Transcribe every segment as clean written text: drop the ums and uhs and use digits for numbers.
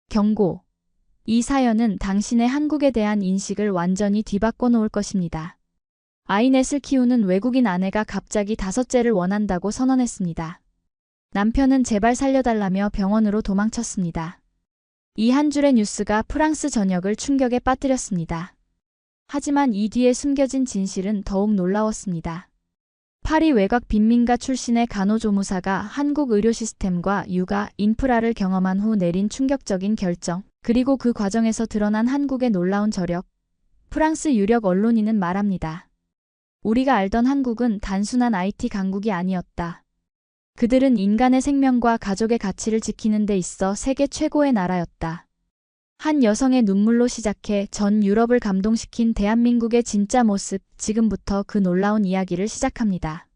경고. 이 사연은 당신의 한국에 대한 인식을 완전히 뒤바꿔 놓을 것입니다. 아이넷을 키우는 외국인 아내가 갑자기 5째를 원한다고 선언했습니다. 남편은 제발 살려달라며 병원으로 도망쳤습니다. 이 한 줄의 뉴스가 프랑스 전역을 충격에 빠뜨렸습니다. 하지만 이 뒤에 숨겨진 진실은 더욱 놀라웠습니다. 파리 외곽 빈민가 출신의 간호조무사가 한국 의료 시스템과 육아, 인프라를 경험한 후 내린 충격적인 결정, 그리고 그 과정에서 드러난 한국의 놀라운 저력. 프랑스 유력 언론인은 말합니다. 우리가 알던 한국은 단순한 IT 강국이 아니었다. 그들은 인간의 생명과 가족의 가치를 지키는 데 있어 세계 최고의 나라였다. 한 여성의 눈물로 시작해 전 유럽을 감동시킨 대한민국의 진짜 모습, 지금부터 그 놀라운 이야기를 시작합니다.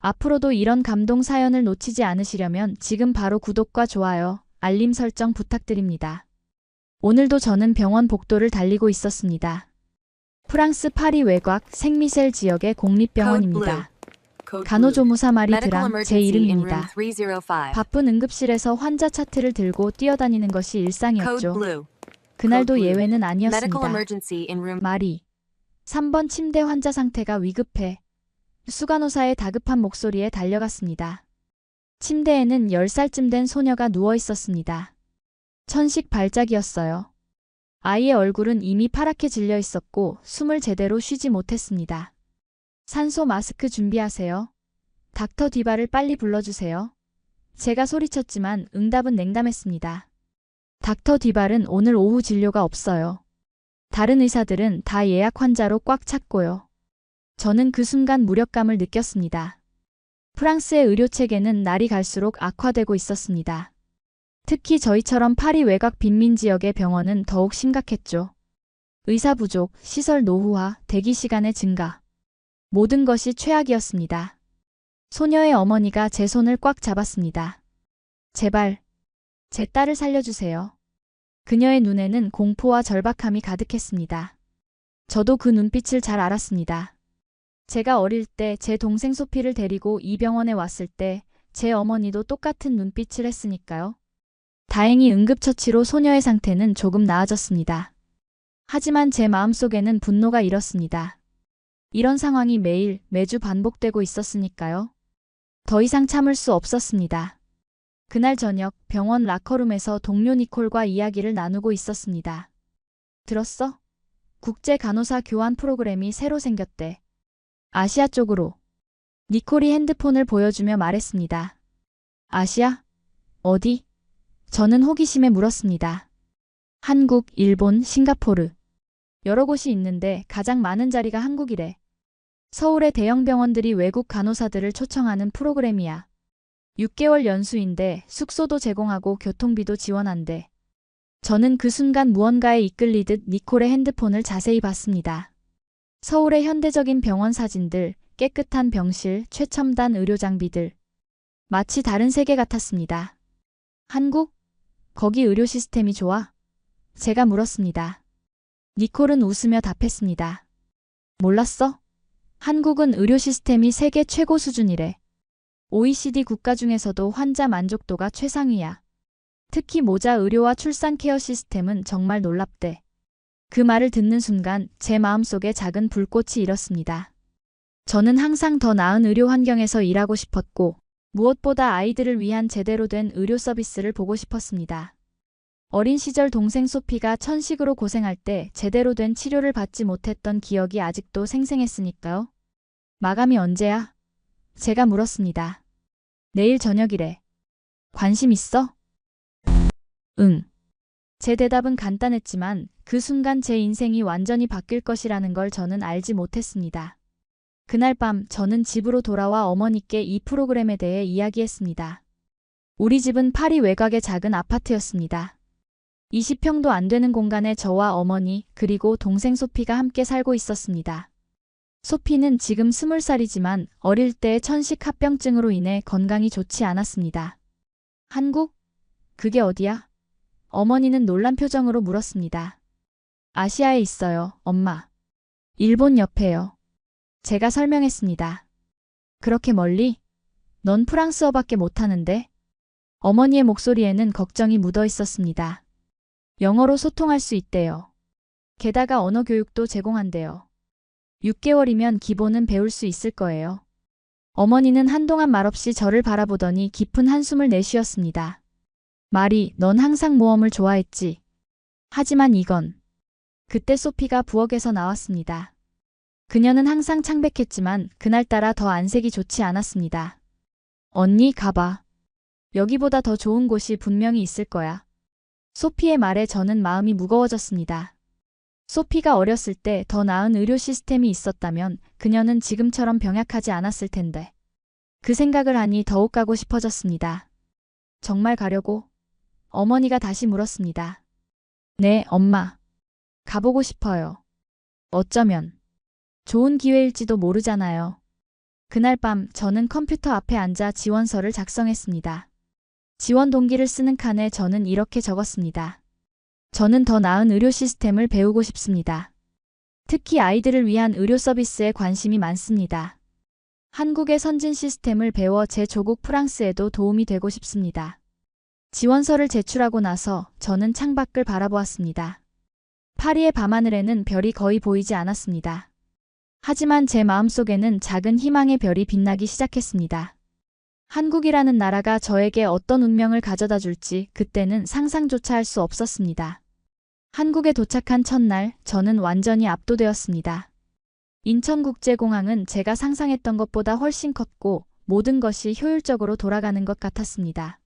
앞으로도 이런 감동 사연을 놓치지 않으시려면 지금 바로 구독과 좋아요, 알림 설정 부탁드립니다. 오늘도 저는 병원 복도를 달리고 있었습니다. 프랑스 파리 외곽 생미셀 지역의 공립병원입니다. 간호조무사 마리 드랑, 제 이름입니다. 바쁜 응급실에서 환자 차트를 들고 뛰어다니는 것이 일상이었죠. 그날도 예외는 아니었습니다. 마리. 3번 침대 환자 상태가 위급해. 수간호사의 다급한 목소리에 달려갔습니다. 침대에는 10살쯤 된 소녀가 누워 있었습니다. 천식 발작이었어요. 아이의 얼굴은 이미 파랗게 질려 있었고 숨을 제대로 쉬지 못했습니다. 산소 마스크 준비하세요. 닥터 디바를 빨리 불러주세요. 제가 소리쳤지만 응답은 냉담했습니다. 닥터 디발은 오늘 오후 진료가 없어요. 다른 의사들은 다 예약 환자로 꽉 찼고요. 저는 그 순간 무력감을 느꼈습니다. 프랑스의 의료체계는 날이 갈수록 악화되고 있었습니다. 특히 저희처럼 파리 외곽 빈민 지역의 병원은 더욱 심각했죠. 의사 부족, 시설 노후화, 대기 시간의 증가. 모든 것이 최악이었습니다. 소녀의 어머니가 제 손을 꽉 잡았습니다. 제발, 제 딸을 살려주세요. 그녀의 눈에는 공포와 절박함이 가득했습니다. 저도 그 눈빛을 잘 알았습니다. 제가 어릴 때 제 동생 소피를 데리고 이 병원에 왔을 때 제 어머니도 똑같은 눈빛을 했으니까요. 다행히 응급처치로 소녀의 상태는 조금 나아졌습니다. 하지만 제 마음속에는 분노가 일었습니다. 이런 상황이 매주 반복되고 있었으니까요. 더 이상 참을 수 없었습니다. 그날 저녁 병원 라커룸에서 동료 니콜과 이야기를 나누고 있었습니다. 들었어? 국제 간호사 교환 프로그램이 새로 생겼대. 아시아 쪽으로. 니콜이 핸드폰을 보여주며 말했습니다. 아시아? 어디? 저는 호기심에 물었습니다. 한국, 일본, 싱가포르. 여러 곳이 있는데 가장 많은 자리가 한국이래. 서울의 대형 병원들이 외국 간호사들을 초청하는 프로그램이야. 6개월 연수인데 숙소도 제공하고 교통비도 지원한대. 저는 그 순간 무언가에 이끌리듯 니콜의 핸드폰을 자세히 봤습니다. 서울의 현대적인 병원 사진들, 깨끗한 병실, 최첨단 의료 장비들. 마치 다른 세계 같았습니다. 한국? 거기 의료 시스템이 좋아? 제가 물었습니다. 니콜은 웃으며 답했습니다. 몰랐어? 한국은 의료 시스템이 세계 최고 수준이래. OECD 국가 중에서도 환자 만족도가 최상위야. 특히 모자 의료와 출산 케어 시스템은 정말 놀랍대. 그 말을 듣는 순간 제 마음속에 작은 불꽃이 일었습니다. 저는 항상 더 나은 의료 환경에서 일하고 싶었고 무엇보다 아이들을 위한 제대로 된 의료 서비스를 보고 싶었습니다. 어린 시절 동생 소피가 천식으로 고생할 때 제대로 된 치료를 받지 못했던 기억이 아직도 생생했으니까요. 마감이 언제야? 제가 물었습니다. 내일 저녁이래. 관심 있어? 응. 제 대답은 간단했지만 그 순간 제 인생이 완전히 바뀔 것이라는 걸 저는 알지 못했습니다. 그날 밤 저는 집으로 돌아와 어머니께 이 프로그램에 대해 이야기했습니다. 우리 집은 파리 외곽의 작은 아파트였습니다. 20평도 안 되는 공간에 저와 어머니 그리고 동생 소피가 함께 살고 있었습니다. 소피는 지금 20살이지만 어릴 때 천식 합병증으로 인해 건강이 좋지 않았습니다. 한국? 그게 어디야? 어머니는 놀란 표정으로 물었습니다. 아시아에 있어요, 엄마. 일본 옆에요. 제가 설명했습니다. 그렇게 멀리? 넌 프랑스어밖에 못하는데? 어머니의 목소리에는 걱정이 묻어 있었습니다. 영어로 소통할 수 있대요. 게다가 언어 교육도 제공한대요. 6개월이면 기본은 배울 수 있을 거예요. 어머니는 한동안 말없이 저를 바라보더니 깊은 한숨을 내쉬었습니다. 마리, 넌 항상 모험을 좋아했지. 하지만 이건. 그때 소피가 부엌에서 나왔습니다. 그녀는 항상 창백했지만 그날따라 더 안색이 좋지 않았습니다. 언니, 가봐. 여기보다 더 좋은 곳이 분명히 있을 거야. 소피의 말에 저는 마음이 무거워졌습니다. 소피가 어렸을 때 더 나은 의료 시스템이 있었다면 그녀는 지금처럼 병약하지 않았을 텐데. 그 생각을 하니 더욱 가고 싶어졌습니다. 정말 가려고? 어머니가 다시 물었습니다. 네, 엄마. 가보고 싶어요. 어쩌면 좋은 기회일지도 모르잖아요. 그날 밤 저는 컴퓨터 앞에 앉아 지원서를 작성했습니다. 지원 동기를 쓰는 칸에 저는 이렇게 적었습니다. 저는 더 나은 의료 시스템을 배우고 싶습니다. 특히 아이들을 위한 의료 서비스에 관심이 많습니다. 한국의 선진 시스템을 배워 제 조국 프랑스에도 도움이 되고 싶습니다. 지원서를 제출하고 나서 저는 창밖을 바라보았습니다. 파리의 밤하늘에는 별이 거의 보이지 않았습니다. 하지만 제 마음속에는 작은 희망의 별이 빛나기 시작했습니다. 한국이라는 나라가 저에게 어떤 운명을 가져다 줄지 그때는 상상조차 할 수 없었습니다. 한국에 도착한 첫날 저는 완전히 압도되었습니다. 인천국제공항은 제가 상상했던 것보다 훨씬 컸고 모든 것이 효율적으로 돌아가는 것 같았습니다.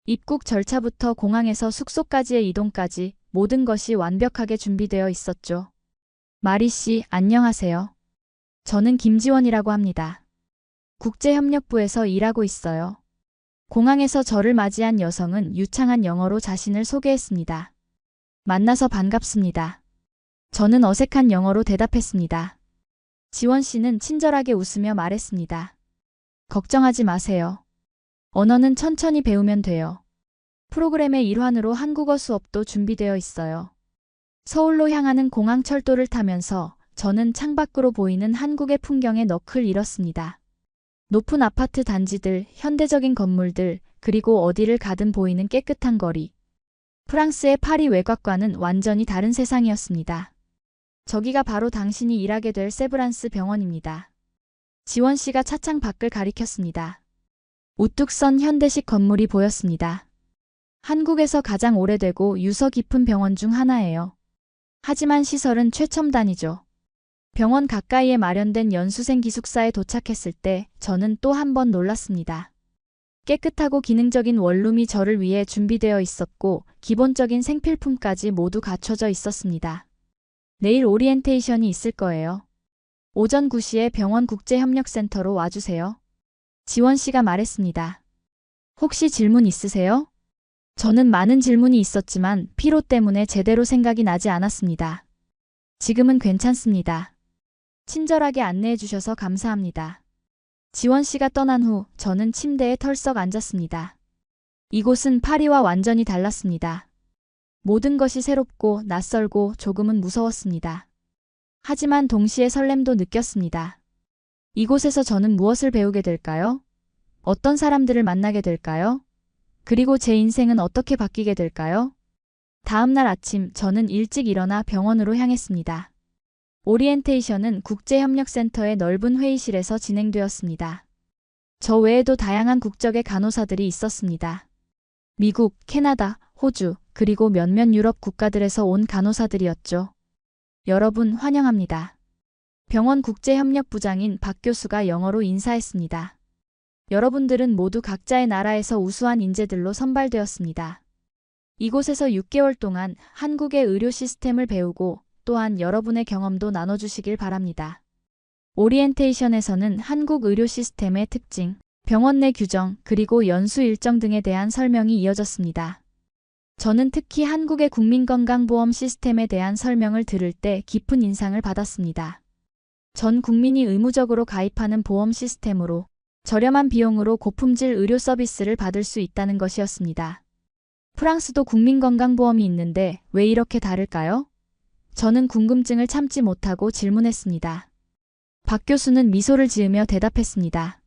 입국 절차부터 공항에서 숙소까지의 이동까지 모든 것이 완벽하게 준비되어 있었죠. 마리 씨, 안녕하세요. 저는 김지원이라고 합니다. 국제협력부에서 일하고 있어요. 공항에서 저를 맞이한 여성은 유창한 영어로 자신을 소개했습니다. 만나서 반갑습니다. 저는 어색한 영어로 대답했습니다. 지원 씨는 친절하게 웃으며 말했습니다. 걱정하지 마세요. 언어는 천천히 배우면 돼요. 프로그램의 일환으로 한국어 수업도 준비되어 있어요. 서울로 향하는 공항 철도를 타면서 저는 창밖으로 보이는 한국의 풍경에 넋을 잃었습니다. 높은 아파트 단지들, 현대적인 건물들, 그리고 어디를 가든 보이는 깨끗한 거리. 프랑스의 파리 외곽과는 완전히 다른 세상이었습니다. 저기가 바로 당신이 일하게 될 세브란스 병원입니다. 지원 씨가 차창 밖을 가리켰습니다. 우뚝 선 현대식 건물이 보였습니다. 한국에서 가장 오래되고 유서 깊은 병원 중 하나예요. 하지만 시설은 최첨단이죠. 병원 가까이에 마련된 연수생 기숙사에 도착했을 때 저는 또 한 번 놀랐습니다. 깨끗하고 기능적인 원룸이 저를 위해 준비되어 있었고 기본적인 생필품까지 모두 갖춰져 있었습니다. 내일 오리엔테이션이 있을 거예요. 오전 9시에 병원 국제협력센터로 와주세요. 지원 씨가 말했습니다. 혹시 질문 있으세요? 저는 많은 질문이 있었지만 피로 때문에 제대로 생각이 나지 않았습니다. 지금은 괜찮습니다. 친절하게 안내해 주셔서 감사합니다. 지원 씨가 떠난 후 저는 침대에 털썩 앉았습니다. 이곳은 파리와 완전히 달랐습니다. 모든 것이 새롭고 낯설고 조금은 무서웠습니다. 하지만 동시에 설렘도 느꼈습니다. 이곳에서 저는 무엇을 배우게 될까요? 어떤 사람들을 만나게 될까요? 그리고 제 인생은 어떻게 바뀌게 될까요? 다음 날 아침 저는 일찍 일어나 병원으로 향했습니다. 오리엔테이션은 국제협력센터의 넓은 회의실에서 진행되었습니다. 저 외에도 다양한 국적의 간호사들이 있었습니다. 미국, 캐나다, 호주, 그리고 몇몇 유럽 국가들에서 온 간호사들이었죠. 여러분 환영합니다. 병원 국제협력부장인 박 교수가 영어로 인사했습니다. 여러분들은 모두 각자의 나라에서 우수한 인재들로 선발되었습니다. 이곳에서 6개월 동안 한국의 의료 시스템을 배우고 또한 여러분의 경험도 나눠주시길 바랍니다. 오리엔테이션에서는 한국 의료 시스템의 특징, 병원 내 규정, 그리고 연수 일정 등에 대한 설명이 이어졌습니다. 저는 특히 한국의 국민건강보험 시스템에 대한 설명을 들을 때 깊은 인상을 받았습니다. 전 국민이 의무적으로 가입하는 보험 시스템으로 저렴한 비용으로 고품질 의료 서비스를 받을 수 있다는 것이었습니다. 프랑스도 국민건강보험이 있는데 왜 이렇게 다를까요? 저는 궁금증을 참지 못하고 질문했습니다. 박 교수는 미소를 지으며 대답했습니다.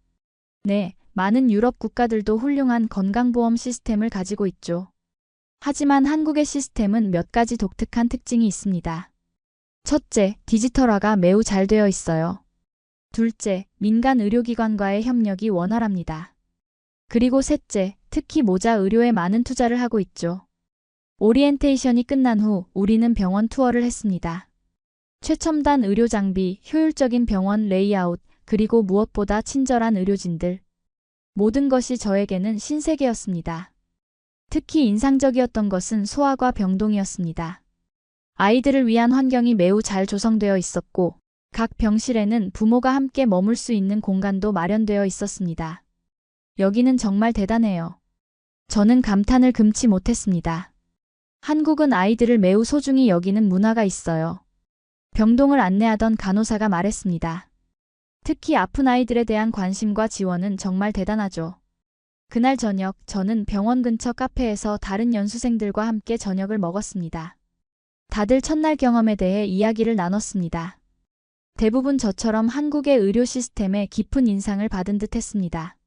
네, 많은 유럽 국가들도 훌륭한 건강보험 시스템을 가지고 있죠. 하지만 한국의 시스템은 몇 가지 독특한 특징이 있습니다. 첫째, 디지털화가 매우 잘 되어 있어요. 둘째, 민간 의료기관과의 협력이 원활합니다. 그리고 셋째, 특히 모자 의료에 많은 투자를 하고 있죠. 오리엔테이션이 끝난 후 우리는 병원 투어를 했습니다. 최첨단 의료 장비, 효율적인 병원 레이아웃, 그리고 무엇보다 친절한 의료진들. 모든 것이 저에게는 신세계였습니다. 특히 인상적이었던 것은 소아과 병동이었습니다. 아이들을 위한 환경이 매우 잘 조성되어 있었고, 각 병실에는 부모가 함께 머물 수 있는 공간도 마련되어 있었습니다. 여기는 정말 대단해요. 저는 감탄을 금치 못했습니다. 한국은 아이들을 매우 소중히 여기는 문화가 있어요. 병동을 안내하던 간호사가 말했습니다. 특히 아픈 아이들에 대한 관심과 지원은 정말 대단하죠. 그날 저녁, 저는 병원 근처 카페에서 다른 연수생들과 함께 저녁을 먹었습니다. 다들 첫날 경험에 대해 이야기를 나눴습니다. 대부분 저처럼 한국의 의료 시스템에 깊은 인상을 받은 듯 했습니다.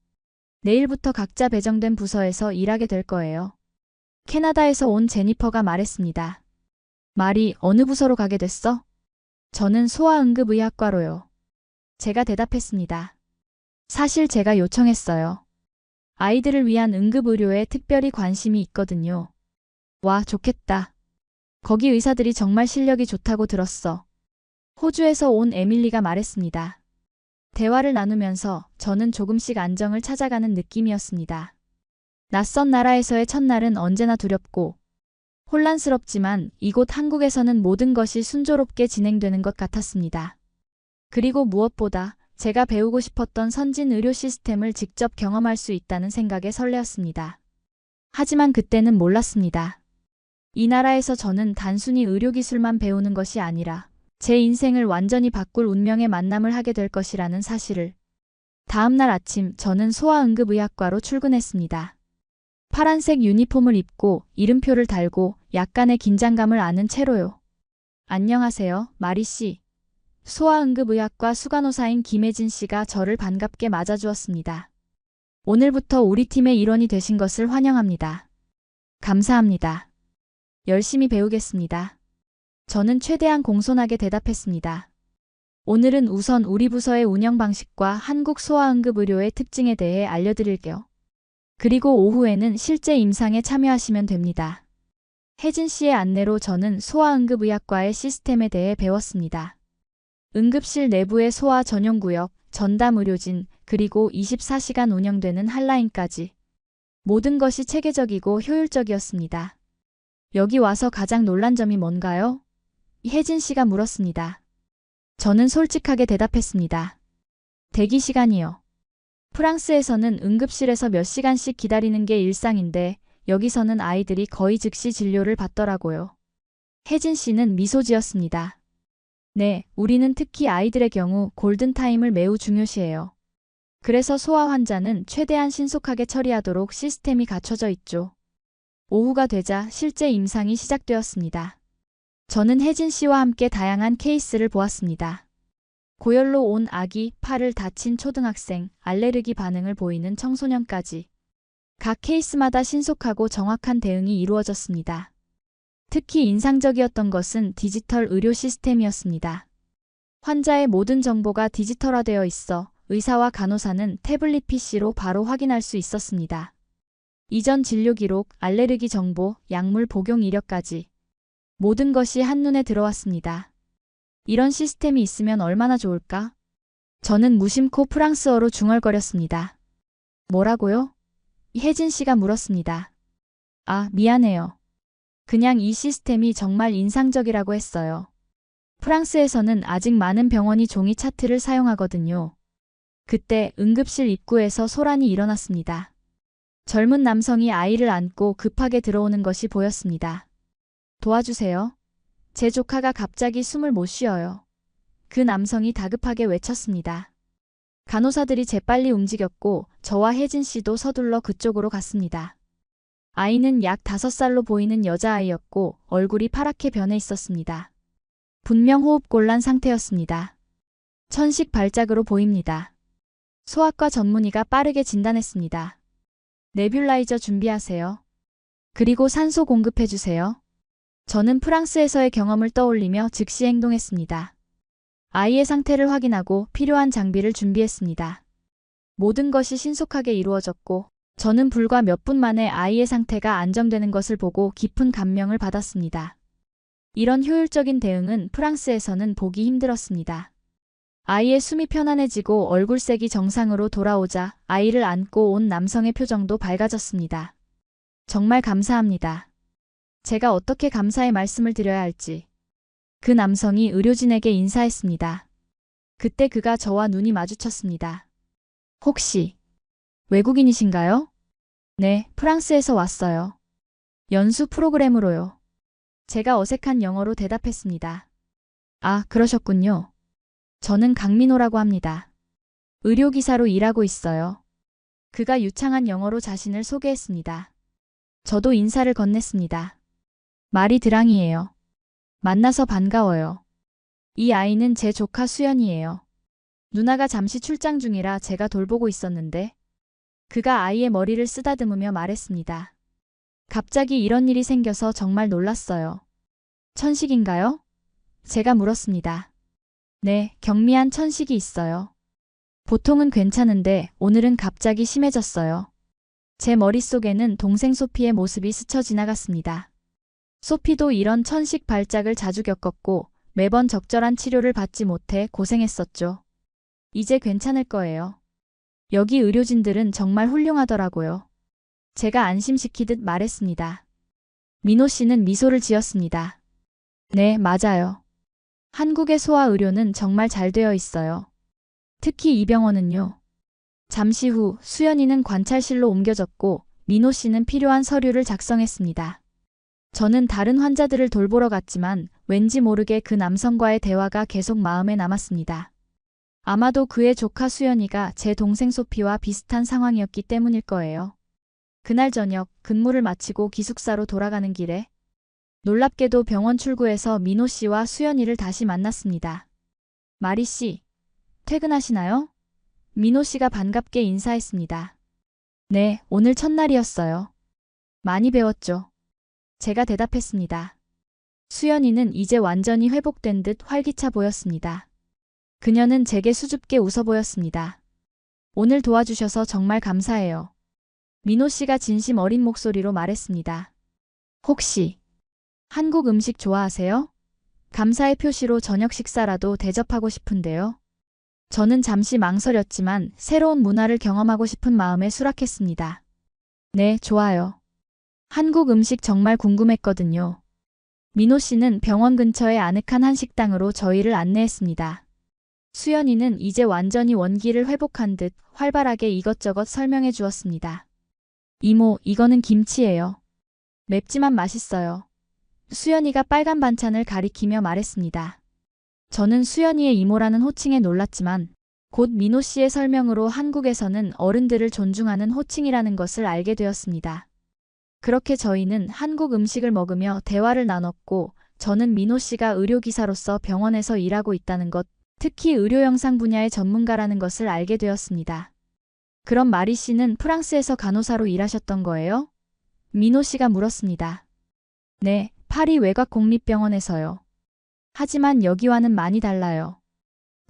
내일부터 각자 배정된 부서에서 일하게 될 거예요. 캐나다에서 온 제니퍼가 말했습니다. 말이 어느 부서로 가게 됐어? 저는 소아응급의학과로요. 제가 대답했습니다. 사실 제가 요청했어요. 아이들을 위한 응급의료에 특별히 관심이 있거든요. 와, 좋겠다. 거기 의사들이 정말 실력이 좋다고 들었어. 호주에서 온 에밀리가 말했습니다. 대화를 나누면서 저는 조금씩 안정을 찾아가는 느낌이었습니다. 낯선 나라에서의 첫날은 언제나 두렵고 혼란스럽지만 이곳 한국에서는 모든 것이 순조롭게 진행되는 것 같았습니다. 그리고 무엇보다 제가 배우고 싶었던 선진 의료 시스템을 직접 경험할 수 있다는 생각에 설레었습니다. 하지만 그때는 몰랐습니다. 이 나라에서 저는 단순히 의료기술만 배우는 것이 아니라 제 인생을 완전히 바꿀 운명의 만남을 하게 될 것이라는 사실을. 다음 날 아침 저는 소아응급의학과로 출근했습니다. 파란색 유니폼을 입고 이름표를 달고 약간의 긴장감을 아는 채로요. 안녕하세요, 마리 씨. 소아응급의학과 수간호사인 김혜진 씨가 저를 반갑게 맞아주었습니다. 오늘부터 우리 팀의 일원이 되신 것을 환영합니다. 감사합니다. 열심히 배우겠습니다. 저는 최대한 공손하게 대답했습니다. 오늘은 우선 우리 부서의 운영 방식과 한국 소아응급의료의 특징에 대해 알려드릴게요. 그리고 오후에는 실제 임상에 참여하시면 됩니다. 혜진 씨의 안내로 저는 소아응급의학과의 시스템에 대해 배웠습니다. 응급실 내부의 소아 전용구역, 전담 의료진, 그리고 24시간 운영되는 핫라인까지. 모든 것이 체계적이고 효율적이었습니다. 여기 와서 가장 놀란 점이 뭔가요? 혜진 씨가 물었습니다. 저는 솔직하게 대답했습니다. 대기 시간이요. 프랑스에서는 응급실에서 몇 시간씩 기다리는 게 일상인데 여기서는 아이들이 거의 즉시 진료를 받더라고요. 혜진 씨는 미소 지었습니다. 네, 우리는 특히 아이들의 경우 골든타임을 매우 중요시해요. 그래서 소아 환자는 최대한 신속하게 처리하도록 시스템이 갖춰져 있죠. 오후가 되자 실제 임상이 시작되었습니다. 저는 혜진 씨와 함께 다양한 케이스를 보았습니다. 고열로 온 아기, 팔을 다친 초등학생, 알레르기 반응을 보이는 청소년까지. 각 케이스마다 신속하고 정확한 대응이 이루어졌습니다. 특히 인상적이었던 것은 디지털 의료 시스템이었습니다. 환자의 모든 정보가 디지털화되어 있어 의사와 간호사는 태블릿 PC로 바로 확인할 수 있었습니다. 이전 진료 기록, 알레르기 정보, 약물 복용 이력까지. 모든 것이 한눈에 들어왔습니다. 이런 시스템이 있으면 얼마나 좋을까? 저는 무심코 프랑스어로 중얼거렸습니다. 뭐라고요? 혜진 씨가 물었습니다. 아, 미안해요. 그냥 이 시스템이 정말 인상적이라고 했어요. 프랑스에서는 아직 많은 병원이 종이 차트를 사용하거든요. 그때 응급실 입구에서 소란이 일어났습니다. 젊은 남성이 아이를 안고 급하게 들어오는 것이 보였습니다. 도와주세요. 제 조카가 갑자기 숨을 못 쉬어요. 그 남성이 다급하게 외쳤습니다. 간호사들이 재빨리 움직였고 저와 혜진 씨도 서둘러 그쪽으로 갔습니다. 아이는 약 5살로 보이는 여자아이였고 얼굴이 파랗게 변해 있었습니다. 분명 호흡곤란 상태였습니다. 천식 발작으로 보입니다. 소아과 전문의가 빠르게 진단했습니다. 네뷸라이저 준비하세요. 그리고 산소 공급해주세요. 저는 프랑스에서의 경험을 떠올리며 즉시 행동했습니다. 아이의 상태를 확인하고 필요한 장비를 준비했습니다. 모든 것이 신속하게 이루어졌고 저는 불과 몇 분 만에 아이의 상태가 안정되는 것을 보고 깊은 감명을 받았습니다. 이런 효율적인 대응은 프랑스에서는 보기 힘들었습니다. 아이의 숨이 편안해지고 얼굴색이 정상으로 돌아오자 아이를 안고 온 남성의 표정도 밝아졌습니다. 정말 감사합니다. 제가 어떻게 감사의 말씀을 드려야 할지. 그 남성이 의료진에게 인사했습니다. 그때 그가 저와 눈이 마주쳤습니다. 혹시 외국인이신가요? 네, 프랑스에서 왔어요. 연수 프로그램으로요. 제가 어색한 영어로 대답했습니다. 아, 그러셨군요. 저는 강민호라고 합니다. 의료기사로 일하고 있어요. 그가 유창한 영어로 자신을 소개했습니다. 저도 인사를 건넸습니다. 말이 드랑이에요. 만나서 반가워요. 이 아이는 제 조카 수연이에요. 누나가 잠시 출장 중이라 제가 돌보고 있었는데 그가 아이의 머리를 쓰다듬으며 말했습니다. 갑자기 이런 일이 생겨서 정말 놀랐어요. 천식인가요? 제가 물었습니다. 네, 경미한 천식이 있어요. 보통은 괜찮은데 오늘은 갑자기 심해졌어요. 제 머릿속에는 동생 소피의 모습이 스쳐 지나갔습니다. 소피도 이런 천식 발작을 자주 겪었고 매번 적절한 치료를 받지 못해 고생했었죠. 이제 괜찮을 거예요. 여기 의료진들은 정말 훌륭하더라고요. 제가 안심시키듯 말했습니다. 민호 씨는 미소를 지었습니다. 네, 맞아요. 한국의 소아의료는 정말 잘 되어 있어요. 특히 이 병원은요. 잠시 후 수연이는 관찰실로 옮겨졌고 민호 씨는 필요한 서류를 작성했습니다. 저는 다른 환자들을 돌보러 갔지만 왠지 모르게 그 남성과의 대화가 계속 마음에 남았습니다. 아마도 그의 조카 수연이가 제 동생 소피와 비슷한 상황이었기 때문일 거예요. 그날 저녁 근무를 마치고 기숙사로 돌아가는 길에 놀랍게도 병원 출구에서 민호 씨와 수연이를 다시 만났습니다. 마리 씨, 퇴근하시나요? 민호 씨가 반갑게 인사했습니다. 네, 오늘 첫날이었어요. 많이 배웠죠. 제가 대답했습니다. 수연이는 이제 완전히 회복된 듯 활기차 보였습니다. 그녀는 제게 수줍게 웃어 보였습니다. 오늘 도와주셔서 정말 감사해요. 민호 씨가 진심 어린 목소리로 말했습니다. 혹시 한국 음식 좋아하세요? 감사의 표시로 저녁 식사라도 대접하고 싶은데요. 저는 잠시 망설였지만 새로운 문화를 경험하고 싶은 마음에 수락했습니다. 네, 좋아요. 한국 음식 정말 궁금했거든요. 민호 씨는 병원 근처의 아늑한 한식당으로 저희를 안내했습니다. 수연이는 이제 완전히 원기를 회복한 듯 활발하게 이것저것 설명해 주었습니다. 이모, 이거는 김치예요. 맵지만 맛있어요. 수연이가 빨간 반찬을 가리키며 말했습니다. 저는 수연이의 이모라는 호칭에 놀랐지만 곧 민호 씨의 설명으로 한국에서는 어른들을 존중하는 호칭이라는 것을 알게 되었습니다. 그렇게 저희는 한국 음식을 먹으며 대화를 나눴고 저는 민호 씨가 의료기사로서 병원에서 일하고 있다는 것, 특히 의료영상 분야의 전문가라는 것을 알게 되었습니다. 그럼 마리 씨는 프랑스에서 간호사로 일하셨던 거예요? 민호 씨가 물었습니다. 네, 파리 외곽공립병원에서요. 하지만 여기와는 많이 달라요.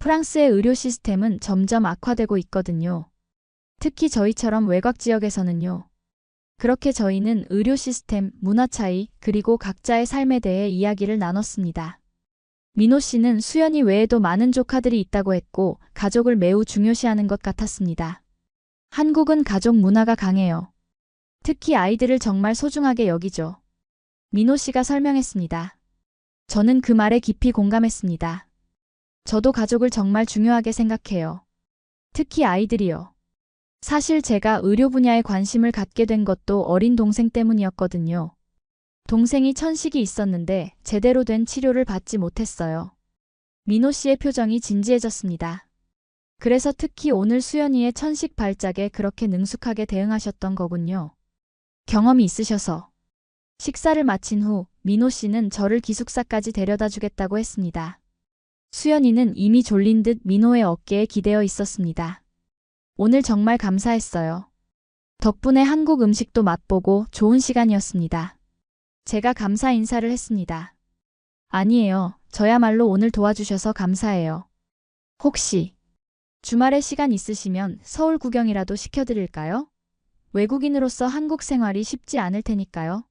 프랑스의 의료 시스템은 점점 악화되고 있거든요. 특히 저희처럼 외곽 지역에서는요. 그렇게 저희는 의료 시스템, 문화 차이, 그리고 각자의 삶에 대해 이야기를 나눴습니다. 민호 씨는 수연이 외에도 많은 조카들이 있다고 했고 가족을 매우 중요시하는 것 같았습니다. 한국은 가족 문화가 강해요. 특히 아이들을 정말 소중하게 여기죠. 민호 씨가 설명했습니다. 저는 그 말에 깊이 공감했습니다. 저도 가족을 정말 중요하게 생각해요. 특히 아이들이요. 사실 제가 의료 분야에 관심을 갖게 된 것도 어린 동생 때문이었거든요. 동생이 천식이 있었는데 제대로 된 치료를 받지 못했어요. 민호 씨의 표정이 진지해졌습니다. 그래서 특히 오늘 수연이의 천식 발작에 그렇게 능숙하게 대응하셨던 거군요. 경험이 있으셔서. 식사를 마친 후 민호 씨는 저를 기숙사까지 데려다 주겠다고 했습니다. 수연이는 이미 졸린 듯 민호의 어깨에 기대어 있었습니다. 오늘 정말 감사했어요. 덕분에 한국 음식도 맛보고 좋은 시간이었습니다. 제가 감사 인사를 했습니다. 아니에요. 저야말로 오늘 도와주셔서 감사해요. 혹시 주말에 시간 있으시면 서울 구경이라도 시켜드릴까요? 외국인으로서 한국 생활이 쉽지 않을 테니까요.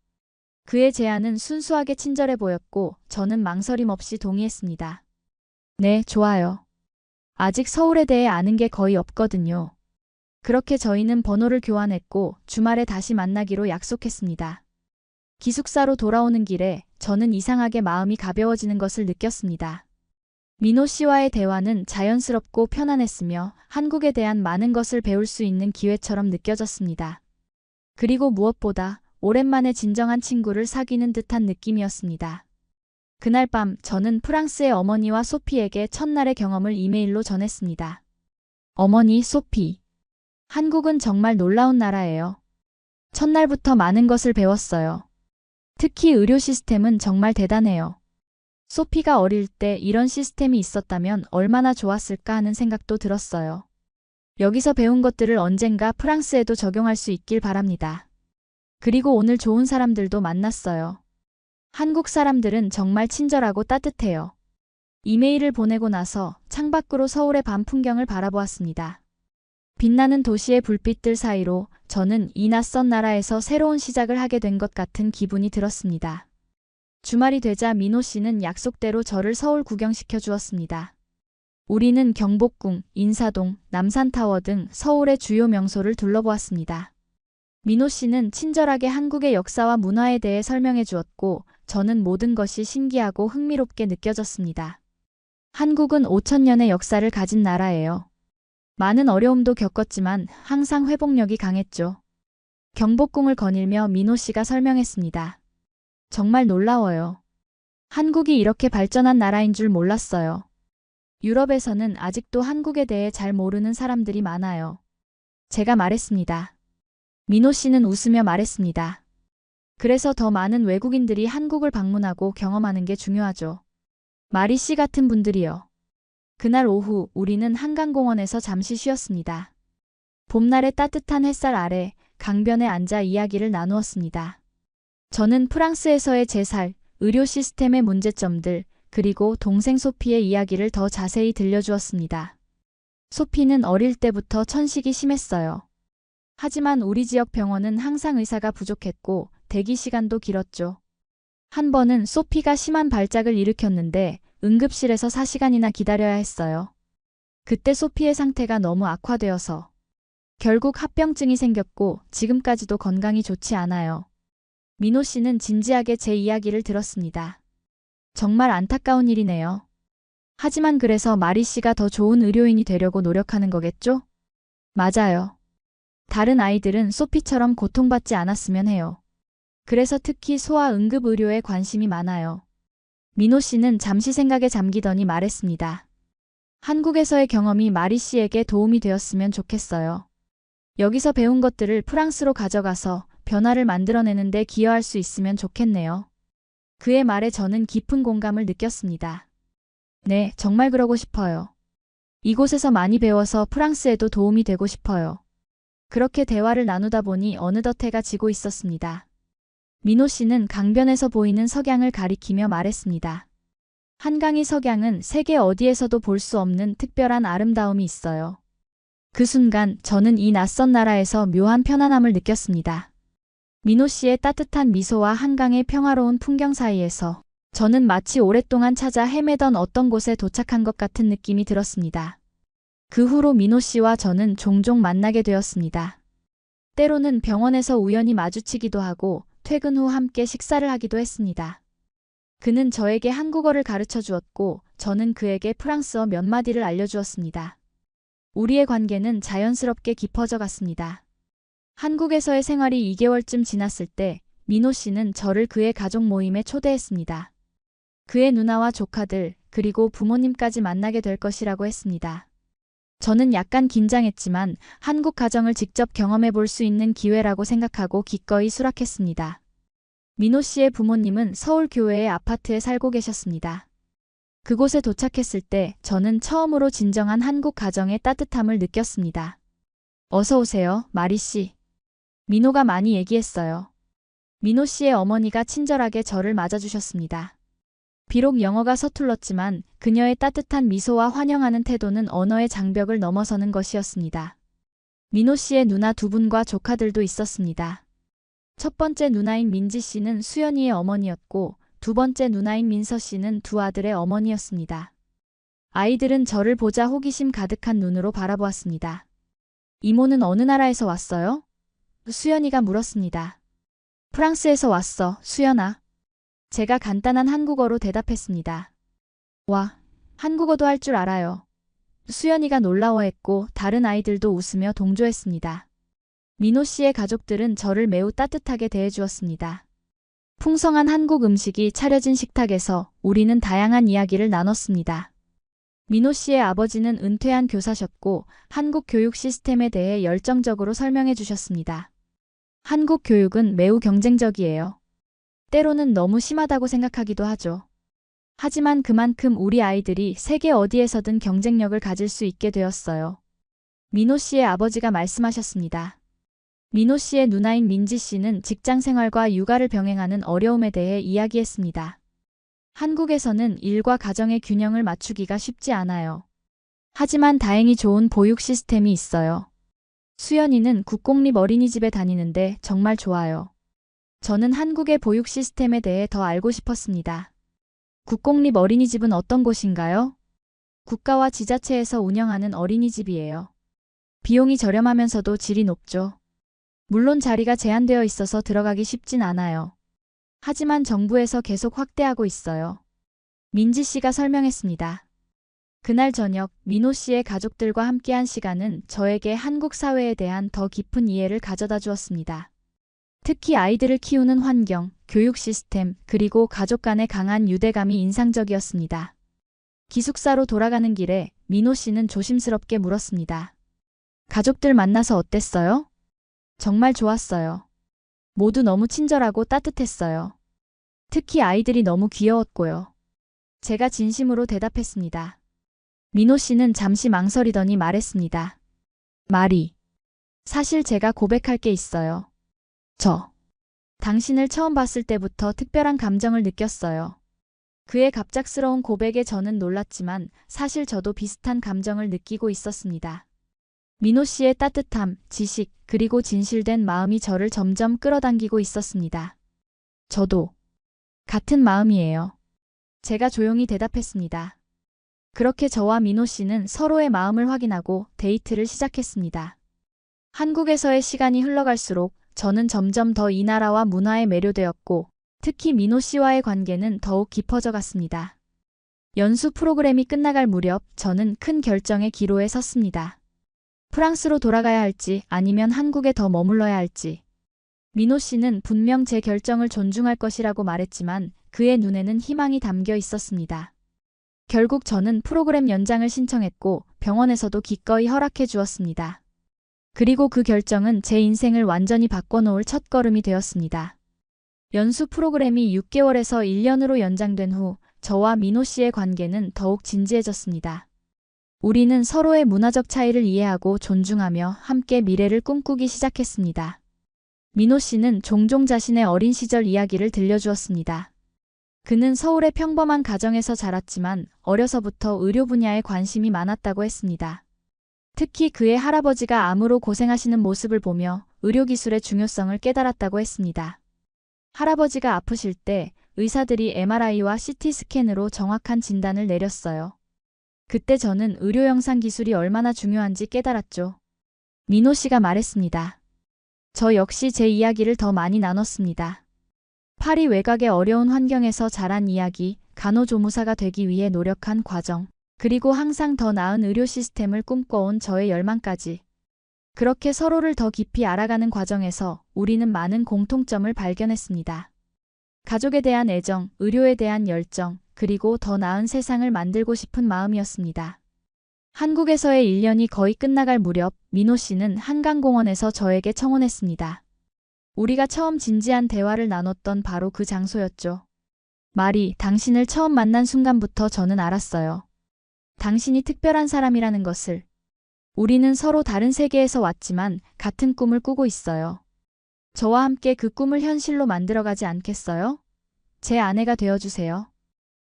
그의 제안은 순수하게 친절해 보였고 저는 망설임 없이 동의했습니다. 네, 좋아요. 아직 서울에 대해 아는 게 거의 없거든요. 그렇게 저희는 번호를 교환했고 주말에 다시 만나기로 약속했습니다. 기숙사로 돌아오는 길에 저는 이상하게 마음이 가벼워지는 것을 느꼈습니다. 민호 씨와의 대화는 자연스럽고 편안했으며 한국에 대한 많은 것을 배울 수 있는 기회처럼 느껴졌습니다. 그리고 무엇보다 오랜만에 진정한 친구를 사귀는 듯한 느낌이었습니다. 그날 밤 저는 프랑스의 어머니와 소피에게 첫날의 경험을 이메일로 전했습니다. 어머니, 소피. 한국은 정말 놀라운 나라예요. 첫날부터 많은 것을 배웠어요. 특히 의료 시스템은 정말 대단해요. 소피가 어릴 때 이런 시스템이 있었다면 얼마나 좋았을까 하는 생각도 들었어요. 여기서 배운 것들을 언젠가 프랑스에도 적용할 수 있길 바랍니다. 그리고 오늘 좋은 사람들도 만났어요. 한국 사람들은 정말 친절하고 따뜻해요. 이메일을 보내고 나서 창밖으로 서울의 밤 풍경을 바라보았습니다. 빛나는 도시의 불빛들 사이로 저는 이 낯선 나라에서 새로운 시작을 하게 된 것 같은 기분이 들었습니다. 주말이 되자 민호 씨는 약속대로 저를 서울 구경시켜 주었습니다. 우리는 경복궁, 인사동, 남산타워 등 서울의 주요 명소를 둘러보았습니다. 민호 씨는 친절하게 한국의 역사와 문화에 대해 설명해 주었고 저는 모든 것이 신기하고 흥미롭게 느껴졌습니다. 한국은 5,000년의 역사를 가진 나라예요. 많은 어려움도 겪었지만 항상 회복력이 강했죠. 경복궁을 거닐며 민호 씨가 설명했습니다. 정말 놀라워요. 한국이 이렇게 발전한 나라인 줄 몰랐어요. 유럽에서는 아직도 한국에 대해 잘 모르는 사람들이 많아요. 제가 말했습니다. 민호 씨는 웃으며 말했습니다. 그래서 더 많은 외국인들이 한국을 방문하고 경험하는 게 중요하죠. 마리 씨 같은 분들이요. 그날 오후 우리는 한강공원에서 잠시 쉬었습니다. 봄날의 따뜻한 햇살 아래 강변에 앉아 이야기를 나누었습니다. 저는 프랑스에서의 제 살, 의료 시스템의 문제점들, 그리고 동생 소피의 이야기를 더 자세히 들려주었습니다. 소피는 어릴 때부터 천식이 심했어요. 하지만 우리 지역 병원은 항상 의사가 부족했고 대기 시간도 길었죠. 한 번은 소피가 심한 발작을 일으켰는데 응급실에서 4시간이나 기다려야 했어요. 그때 소피의 상태가 너무 악화되어서 결국 합병증이 생겼고 지금까지도 건강이 좋지 않아요. 민호 씨는 진지하게 제 이야기를 들었습니다. 정말 안타까운 일이네요. 하지만 그래서 마리 씨가 더 좋은 의료인이 되려고 노력하는 거겠죠? 맞아요. 다른 아이들은 소피처럼 고통받지 않았으면 해요. 그래서 특히 소아 응급 의료에 관심이 많아요. 민호 씨는 잠시 생각에 잠기더니 말했습니다. 한국에서의 경험이 마리 씨에게 도움이 되었으면 좋겠어요. 여기서 배운 것들을 프랑스로 가져가서 변화를 만들어내는 데 기여할 수 있으면 좋겠네요. 그의 말에 저는 깊은 공감을 느꼈습니다. 네, 정말 그러고 싶어요. 이곳에서 많이 배워서 프랑스에도 도움이 되고 싶어요. 그렇게 대화를 나누다 보니 어느덧 해가 지고 있었습니다. 민호 씨는 강변에서 보이는 석양을 가리키며 말했습니다. 한강의 석양은 세계 어디에서도 볼 수 없는 특별한 아름다움이 있어요. 그 순간 저는 이 낯선 나라에서 묘한 편안함을 느꼈습니다. 민호 씨의 따뜻한 미소와 한강의 평화로운 풍경 사이에서 저는 마치 오랫동안 찾아 헤매던 어떤 곳에 도착한 것 같은 느낌이 들었습니다. 그 후로 민호 씨와 저는 종종 만나게 되었습니다. 때로는 병원에서 우연히 마주치기도 하고 퇴근 후 함께 식사를 하기도 했습니다. 그는 저에게 한국어를 가르쳐 주었고 저는 그에게 프랑스어 몇 마디를 알려주었습니다. 우리의 관계는 자연스럽게 깊어져 갔습니다. 한국에서의 생활이 2개월쯤 지났을 때 민호 씨는 저를 그의 가족 모임에 초대했습니다. 그의 누나와 조카들 그리고 부모님까지 만나게 될 것이라고 했습니다. 저는 약간 긴장했지만 한국 가정을 직접 경험해 볼 수 있는 기회라고 생각하고 기꺼이 수락했습니다. 민호 씨의 부모님은 서울 교외의 아파트에 살고 계셨습니다. 그곳에 도착했을 때 저는 처음으로 진정한 한국 가정의 따뜻함을 느꼈습니다. 어서 오세요, 마리 씨. 민호가 많이 얘기했어요. 민호 씨의 어머니가 친절하게 저를 맞아주셨습니다. 비록 영어가 서툴렀지만 그녀의 따뜻한 미소와 환영하는 태도는 언어의 장벽을 넘어서는 것이었습니다. 민호 씨의 누나 두 분과 조카들도 있었습니다. 첫 번째 누나인 민지 씨는 수연이의 어머니였고 두 번째 누나인 민서 씨는 두 아들의 어머니였습니다. 아이들은 저를 보자 호기심 가득한 눈으로 바라보았습니다. 이모는 어느 나라에서 왔어요? 수연이가 물었습니다. 프랑스에서 왔어, 수연아. 제가 간단한 한국어로 대답했습니다. 와, 한국어도 할 줄 알아요. 수연이가 놀라워했고 다른 아이들도 웃으며 동조했습니다. 민호 씨의 가족들은 저를 매우 따뜻하게 대해주었습니다. 풍성한 한국 음식이 차려진 식탁에서 우리는 다양한 이야기를 나눴습니다. 민호 씨의 아버지는 은퇴한 교사셨고 한국 교육 시스템에 대해 열정적으로 설명해 주셨습니다. 한국 교육은 매우 경쟁적이에요. 때로는 너무 심하다고 생각하기도 하죠. 하지만 그만큼 우리 아이들이 세계 어디에서든 경쟁력을 가질 수 있게 되었어요. 민호 씨의 아버지가 말씀하셨습니다. 민호 씨의 누나인 민지 씨는 직장 생활과 육아를 병행하는 어려움에 대해 이야기했습니다. 한국에서는 일과 가정의 균형을 맞추기가 쉽지 않아요. 하지만 다행히 좋은 보육 시스템이 있어요. 수연이는 국공립 어린이집에 다니는데 정말 좋아요. 저는 한국의 보육 시스템에 대해 더 알고 싶었습니다. 국공립 어린이집은 어떤 곳인가요? 국가와 지자체에서 운영하는 어린이집이에요. 비용이 저렴하면서도 질이 높죠. 물론 자리가 제한되어 있어서 들어가기 쉽진 않아요. 하지만 정부에서 계속 확대하고 있어요. 민지 씨가 설명했습니다. 그날 저녁 민호 씨의 가족들과 함께한 시간은 저에게 한국 사회에 대한 더 깊은 이해를 가져다 주었습니다. 특히 아이들을 키우는 환경, 교육 시스템, 그리고 가족 간의 강한 유대감이 인상적이었습니다. 기숙사로 돌아가는 길에 민호 씨는 조심스럽게 물었습니다. 가족들 만나서 어땠어요? 정말 좋았어요. 모두 너무 친절하고 따뜻했어요. 특히 아이들이 너무 귀여웠고요. 제가 진심으로 대답했습니다. 민호 씨는 잠시 망설이더니 말했습니다. 마리, 사실 제가 고백할 게 있어요. 당신을 처음 봤을 때부터 특별한 감정을 느꼈어요. 그의 갑작스러운 고백에 저는 놀랐지만 사실 저도 비슷한 감정을 느끼고 있었습니다. 민호 씨의 따뜻함, 지식, 그리고 진실된 마음이 저를 점점 끌어당기고 있었습니다. 저도 같은 마음이에요. 제가 조용히 대답했습니다. 그렇게 저와 민호 씨는 서로의 마음을 확인하고 데이트를 시작했습니다. 한국에서의 시간이 흘러갈수록 저는 점점 더 이 나라와 문화에 매료되었고 특히 민호 씨와의 관계는 더욱 깊어져 갔습니다. 연수 프로그램이 끝나갈 무렵 저는 큰 결정의 기로에 섰습니다. 프랑스로 돌아가야 할지 아니면 한국에 더 머물러야 할지. 민호 씨는 분명 제 결정을 존중할 것이라고 말했지만 그의 눈에는 희망이 담겨 있었습니다. 결국 저는 프로그램 연장을 신청했고 병원에서도 기꺼이 허락해 주었습니다. 그리고 그 결정은 제 인생을 완전히 바꿔놓을 첫걸음이 되었습니다. 연수 프로그램이 6개월에서 1년으로 연장된 후 저와 민호 씨의 관계는 더욱 진지해졌습니다. 우리는 서로의 문화적 차이를 이해하고 존중하며 함께 미래를 꿈꾸기 시작했습니다. 민호 씨는 종종 자신의 어린 시절 이야기를 들려주었습니다. 그는 서울의 평범한 가정에서 자랐지만 어려서부터 의료 분야에 관심이 많았다고 했습니다. 특히 그의 할아버지가 암으로 고생하시는 모습을 보며 의료기술의 중요성을 깨달았다고 했습니다. 할아버지가 아프실 때 의사들이 MRI와 CT 스캔으로 정확한 진단을 내렸어요. 그때 저는 의료 영상 기술이 얼마나 중요한지 깨달았죠. 민호 씨가 말했습니다. 저 역시 제 이야기를 더 많이 나눴습니다. 파리 외곽의 어려운 환경에서 자란 이야기, 간호조무사가 되기 위해 노력한 과정, 그리고 항상 더 나은 의료 시스템을 꿈꿔온 저의 열망까지. 그렇게 서로를 더 깊이 알아가는 과정에서 우리는 많은 공통점을 발견했습니다. 가족에 대한 애정, 의료에 대한 열정, 그리고 더 나은 세상을 만들고 싶은 마음이었습니다. 한국에서의 1년이 거의 끝나갈 무렵 민호 씨는 한강공원에서 저에게 청혼했습니다. 우리가 처음 진지한 대화를 나눴던 바로 그 장소였죠. 마리, 당신을 처음 만난 순간부터 저는 알았어요. 당신이 특별한 사람이라는 것을. 우리는 서로 다른 세계에서 왔지만 같은 꿈을 꾸고 있어요. 저와 함께 그 꿈을 현실로 만들어가지 않겠어요? 제 아내가 되어주세요.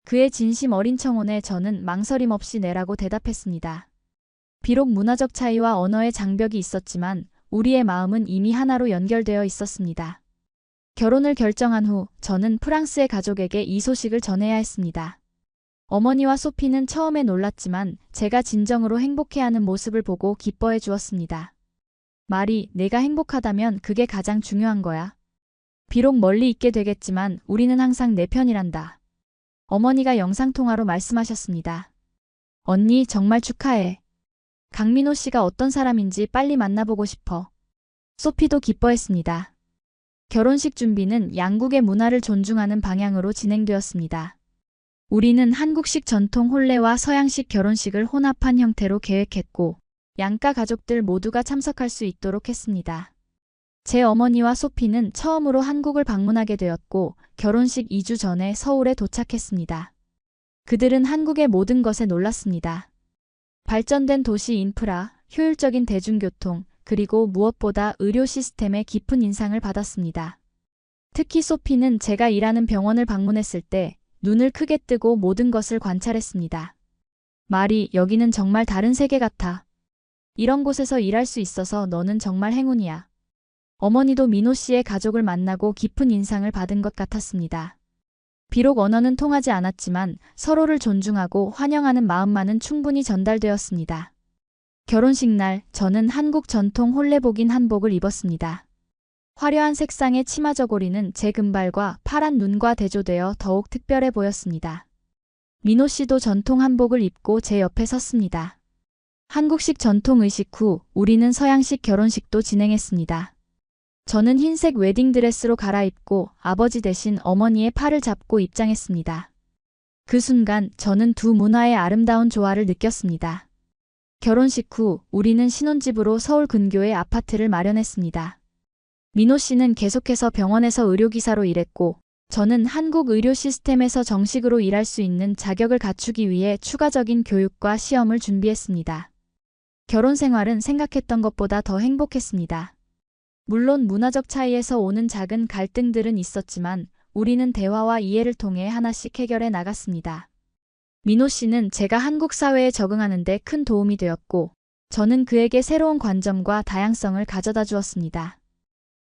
그의 진심 어린 청혼에 저는 망설임 없이 네라고 대답했습니다. 비록 문화적 차이와 언어의 장벽이 있었지만 우리의 마음은 이미 하나로 연결되어 있었습니다. 결혼을 결정한 후 저는 프랑스의 가족에게 이 소식을 전해야 했습니다. 어머니와 소피는 처음에 놀랐지만 제가 진정으로 행복해하는 모습을 보고 기뻐해 주었습니다. 마리, 내가 행복하다면 그게 가장 중요한 거야. 비록 멀리 있게 되겠지만 우리는 항상 내 편이란다. 어머니가 영상통화로 말씀하셨습니다. 언니, 정말 축하해. 강민호 씨가 어떤 사람인지 빨리 만나보고 싶어. 소피도 기뻐했습니다. 결혼식 준비는 양국의 문화를 존중하는 방향으로 진행되었습니다. 우리는 한국식 전통 혼례와 서양식 결혼식을 혼합한 형태로 계획했고 양가 가족들 모두가 참석할 수 있도록 했습니다. 제 어머니와 소피는 처음으로 한국을 방문하게 되었고 결혼식 2주 전에 서울에 도착했습니다. 그들은 한국의 모든 것에 놀랐습니다. 발전된 도시 인프라, 효율적인 대중교통, 그리고 무엇보다 의료 시스템에 깊은 인상을 받았습니다. 특히 소피는 제가 일하는 병원을 방문했을 때 눈을 크게 뜨고 모든 것을 관찰했습니다. 마리, 여기는 정말 다른 세계 같아. 이런 곳에서 일할 수 있어서 너는 정말 행운이야. 어머니도 민호 씨의 가족을 만나고 깊은 인상을 받은 것 같았습니다. 비록 언어는 통하지 않았지만 서로를 존중하고 환영하는 마음만은 충분히 전달되었습니다. 결혼식 날 저는 한국 전통 혼례복인 한복을 입었습니다. 화려한 색상의 치마 저고리는 제 금발과 파란 눈과 대조되어 더욱 특별해 보였습니다. 민호 씨도 전통 한복을 입고 제 옆에 섰습니다. 한국식 전통 의식 후 우리는 서양식 결혼식도 진행했습니다. 저는 흰색 웨딩드레스로 갈아입고 아버지 대신 어머니의 팔을 잡고 입장했습니다. 그 순간 저는 두 문화의 아름다운 조화를 느꼈습니다. 결혼식 후 우리는 신혼집으로 서울 근교의 아파트를 마련했습니다. 민호 씨는 계속해서 병원에서 의료기사로 일했고 저는 한국 의료 시스템에서 정식으로 일할 수 있는 자격을 갖추기 위해 추가적인 교육과 시험을 준비했습니다. 결혼 생활은 생각했던 것보다 더 행복했습니다. 물론 문화적 차이에서 오는 작은 갈등들은 있었지만 우리는 대화와 이해를 통해 하나씩 해결해 나갔습니다. 민호 씨는 제가 한국 사회에 적응하는 데 큰 도움이 되었고 저는 그에게 새로운 관점과 다양성을 가져다 주었습니다.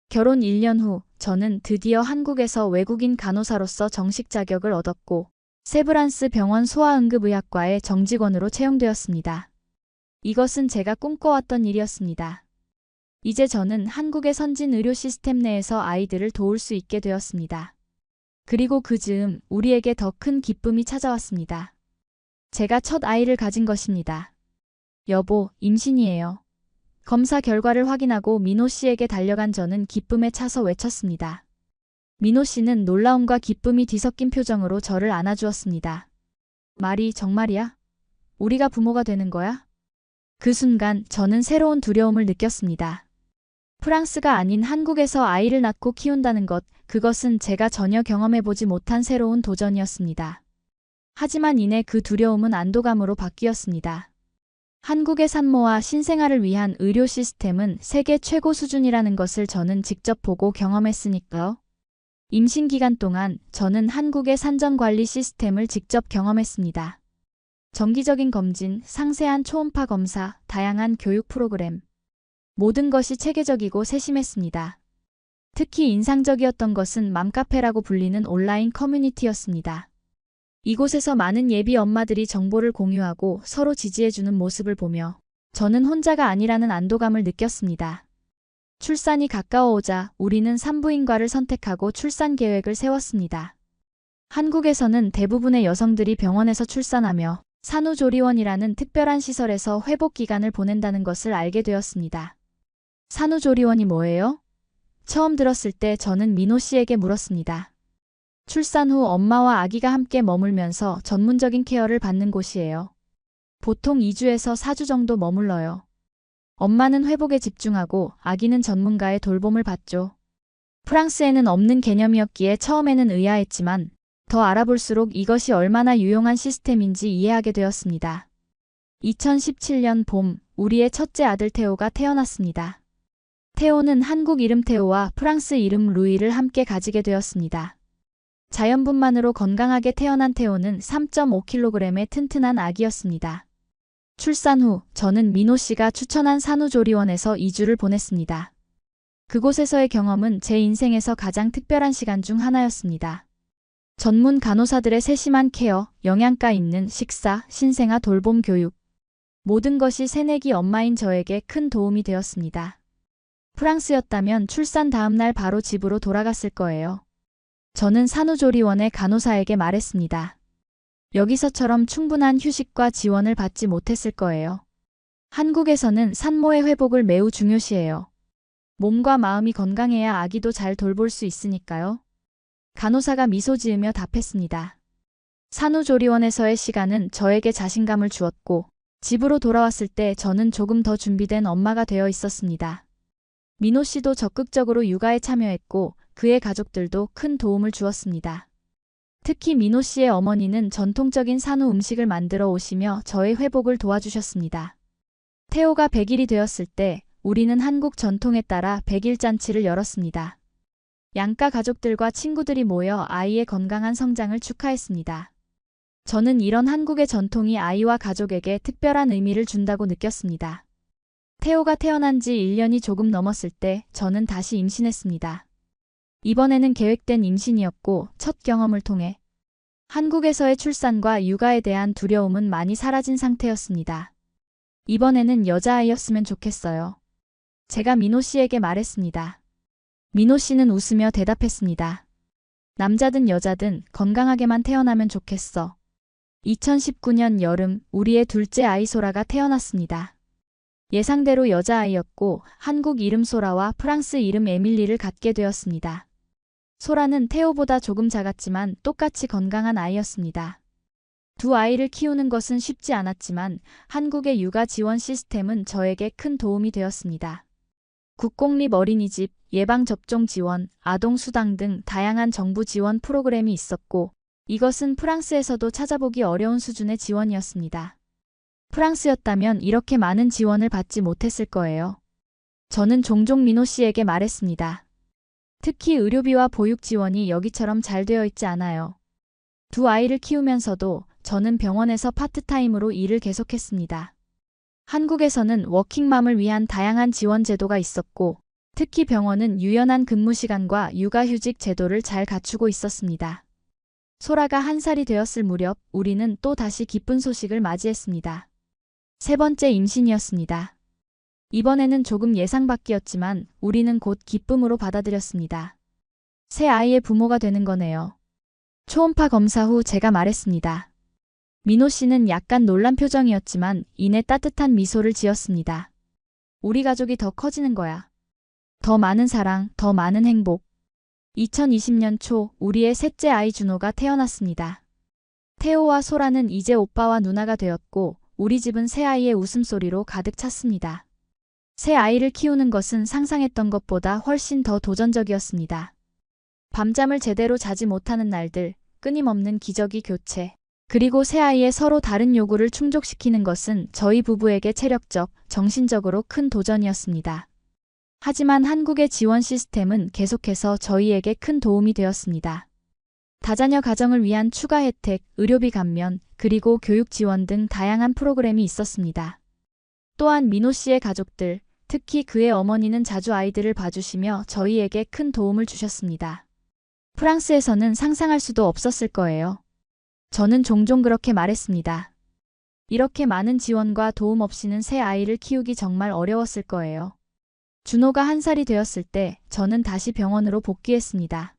결혼 1년 후 저는 드디어 한국에서 외국인 간호사로서 정식 자격을 얻었고 세브란스 병원 소아응급의학과의 정직원으로 채용되었습니다. 이것은 제가 꿈꿔왔던 일이었습니다. 이제 저는 한국의 선진 의료 시스템 내에서 아이들을 도울 수 있게 되었습니다. 그리고 그 즈음 우리에게 더 큰 기쁨이 찾아왔습니다. 제가 첫 아이를 가진 것입니다. 여보, 임신이에요. 검사 결과를 확인하고 민호 씨에게 달려간 저는 기쁨에 차서 외쳤습니다. 민호 씨는 놀라움과 기쁨이 뒤섞인 표정으로 저를 안아주었습니다. 말이 정말이야? 우리가 부모가 되는 거야? 그 순간 저는 새로운 두려움을 느꼈습니다. 프랑스가 아닌 한국에서 아이를 낳고 키운다는 것, 그것은 제가 전혀 경험해보지 못한 새로운 도전이었습니다. 하지만 이내 그 두려움은 안도감으로 바뀌었습니다. 한국의 산모와 신생아를 위한 의료 시스템은 세계 최고 수준이라는 것을 저는 직접 보고 경험했으니까요. 임신 기간 동안 저는 한국의 산전관리 시스템을 직접 경험했습니다. 정기적인 검진, 상세한 초음파 검사, 다양한 교육 프로그램. 모든 것이 체계적이고 세심했습니다. 특히 인상적이었던 것은 맘카페라고 불리는 온라인 커뮤니티였습니다. 이곳에서 많은 예비 엄마들이 정보를 공유하고 서로 지지해주는 모습을 보며 저는 혼자가 아니라는 안도감을 느꼈습니다. 출산이 가까워오자 우리는 산부인과를 선택하고 출산 계획을 세웠습니다. 한국에서는 대부분의 여성들이 병원에서 출산하며 산후조리원이라는 특별한 시설에서 회복 기간을 보낸다는 것을 알게 되었습니다. 산후조리원이 뭐예요? 처음 들었을 때 저는 민호 씨에게 물었습니다. 출산 후 엄마와 아기가 함께 머물면서 전문적인 케어를 받는 곳이에요. 보통 2주에서 4주 정도 머물러요. 엄마는 회복에 집중하고 아기는 전문가의 돌봄을 받죠. 프랑스에는 없는 개념이었기에 처음에는 의아했지만 더 알아볼수록 이것이 얼마나 유용한 시스템인지 이해하게 되었습니다. 2017년 봄, 우리의 첫째 아들 테오가 태어났습니다. 태호는 한국 이름 태호와 프랑스 이름 루이를 함께 가지게 되었습니다. 자연분만으로 건강하게 태어난 태호는 3.5kg의 튼튼한 아기였습니다. 출산 후 저는 민호 씨가 추천한 산후조리원에서 2주를 보냈습니다. 그곳에서의 경험은 제 인생에서 가장 특별한 시간 중 하나였습니다. 전문 간호사들의 세심한 케어, 영양가 있는 식사, 신생아 돌봄 교육. 모든 것이 새내기 엄마인 저에게 큰 도움이 되었습니다. 프랑스였다면 출산 다음 날 바로 집으로 돌아갔을 거예요. 저는 산후조리원의 간호사에게 말했습니다. 여기서처럼 충분한 휴식과 지원을 받지 못했을 거예요. 한국에서는 산모의 회복을 매우 중요시해요. 몸과 마음이 건강해야 아기도 잘 돌볼 수 있으니까요. 간호사가 미소 지으며 답했습니다. 산후조리원에서의 시간은 저에게 자신감을 주었고 집으로 돌아왔을 때 저는 조금 더 준비된 엄마가 되어 있었습니다. 민호 씨도 적극적으로 육아에 참여했고 그의 가족들도 큰 도움을 주었습니다. 특히 민호 씨의 어머니는 전통적인 산후 음식을 만들어 오시며 저의 회복을 도와주셨습니다. 태호가 100일이 되었을 때 우리는 한국 전통에 따라 100일 잔치를 열었습니다. 양가 가족들과 친구들이 모여 아이의 건강한 성장을 축하했습니다. 저는 이런 한국의 전통이 아이와 가족에게 특별한 의미를 준다고 느꼈습니다. 태호가 태어난 지 1년이 조금 넘었을 때 저는 다시 임신했습니다. 이번에는 계획된 임신이었고 첫 경험을 통해 한국에서의 출산과 육아에 대한 두려움은 많이 사라진 상태였습니다. 이번에는 여자아이였으면 좋겠어요. 제가 민호 씨에게 말했습니다. 민호 씨는 웃으며 대답했습니다. 남자든 여자든 건강하게만 태어나면 좋겠어. 2019년 여름 우리의 둘째 아이 소라가 태어났습니다. 예상대로 여자아이였고 한국 이름 소라와 프랑스 이름 에밀리를 갖게 되었습니다. 소라는 태호보다 조금 작았지만 똑같이 건강한 아이였습니다. 두 아이를 키우는 것은 쉽지 않았지만 한국의 육아 지원 시스템은 저에게 큰 도움이 되었습니다. 국공립 어린이집, 예방접종 지원, 아동수당 등 다양한 정부 지원 프로그램이 있었고 이것은 프랑스에서도 찾아보기 어려운 수준의 지원이었습니다. 프랑스였다면 이렇게 많은 지원을 받지 못했을 거예요. 저는 종종 민호 씨에게 말했습니다. 특히 의료비와 보육 지원이 여기처럼 잘 되어 있지 않아요. 두 아이를 키우면서도 저는 병원에서 파트타임으로 일을 계속했습니다. 한국에서는 워킹맘을 위한 다양한 지원 제도가 있었고 특히 병원은 유연한 근무 시간과 육아휴직 제도를 잘 갖추고 있었습니다. 소라가 1살이 되었을 무렵 우리는 또 다시 기쁜 소식을 맞이했습니다. 세 번째 임신이었습니다. 이번에는 조금 예상 밖이었지만 우리는 곧 기쁨으로 받아들였습니다. 새 아이의 부모가 되는 거네요. 초음파 검사 후 제가 말했습니다. 민호 씨는 약간 놀란 표정이었지만 이내 따뜻한 미소를 지었습니다. 우리 가족이 더 커지는 거야. 더 많은 사랑, 더 많은 행복. 2020년 초 우리의 셋째 아이 준호가 태어났습니다. 태호와 소라는 이제 오빠와 누나가 되었고 우리 집은 새 아이의 웃음소리로 가득 찼습니다. 새 아이를 키우는 것은 상상했던 것보다 훨씬 더 도전적이었습니다. 밤잠을 제대로 자지 못하는 날들, 끊임없는 기저귀 교체, 그리고 새 아이의 서로 다른 요구를 충족시키는 것은 저희 부부에게 체력적, 정신적으로 큰 도전이었습니다. 하지만 한국의 지원 시스템은 계속해서 저희에게 큰 도움이 되었습니다. 다자녀 가정을 위한 추가 혜택, 의료비 감면, 그리고 교육 지원 등 다양한 프로그램이 있었습니다. 또한 민호 씨의 가족들, 특히 그의 어머니는 자주 아이들을 봐주시며 저희에게 큰 도움을 주셨습니다. 프랑스에서는 상상할 수도 없었을 거예요. 저는 종종 그렇게 말했습니다. 이렇게 많은 지원과 도움 없이는 새 아이를 키우기 정말 어려웠을 거예요. 준호가 1살이 되었을 때 저는 다시 병원으로 복귀했습니다.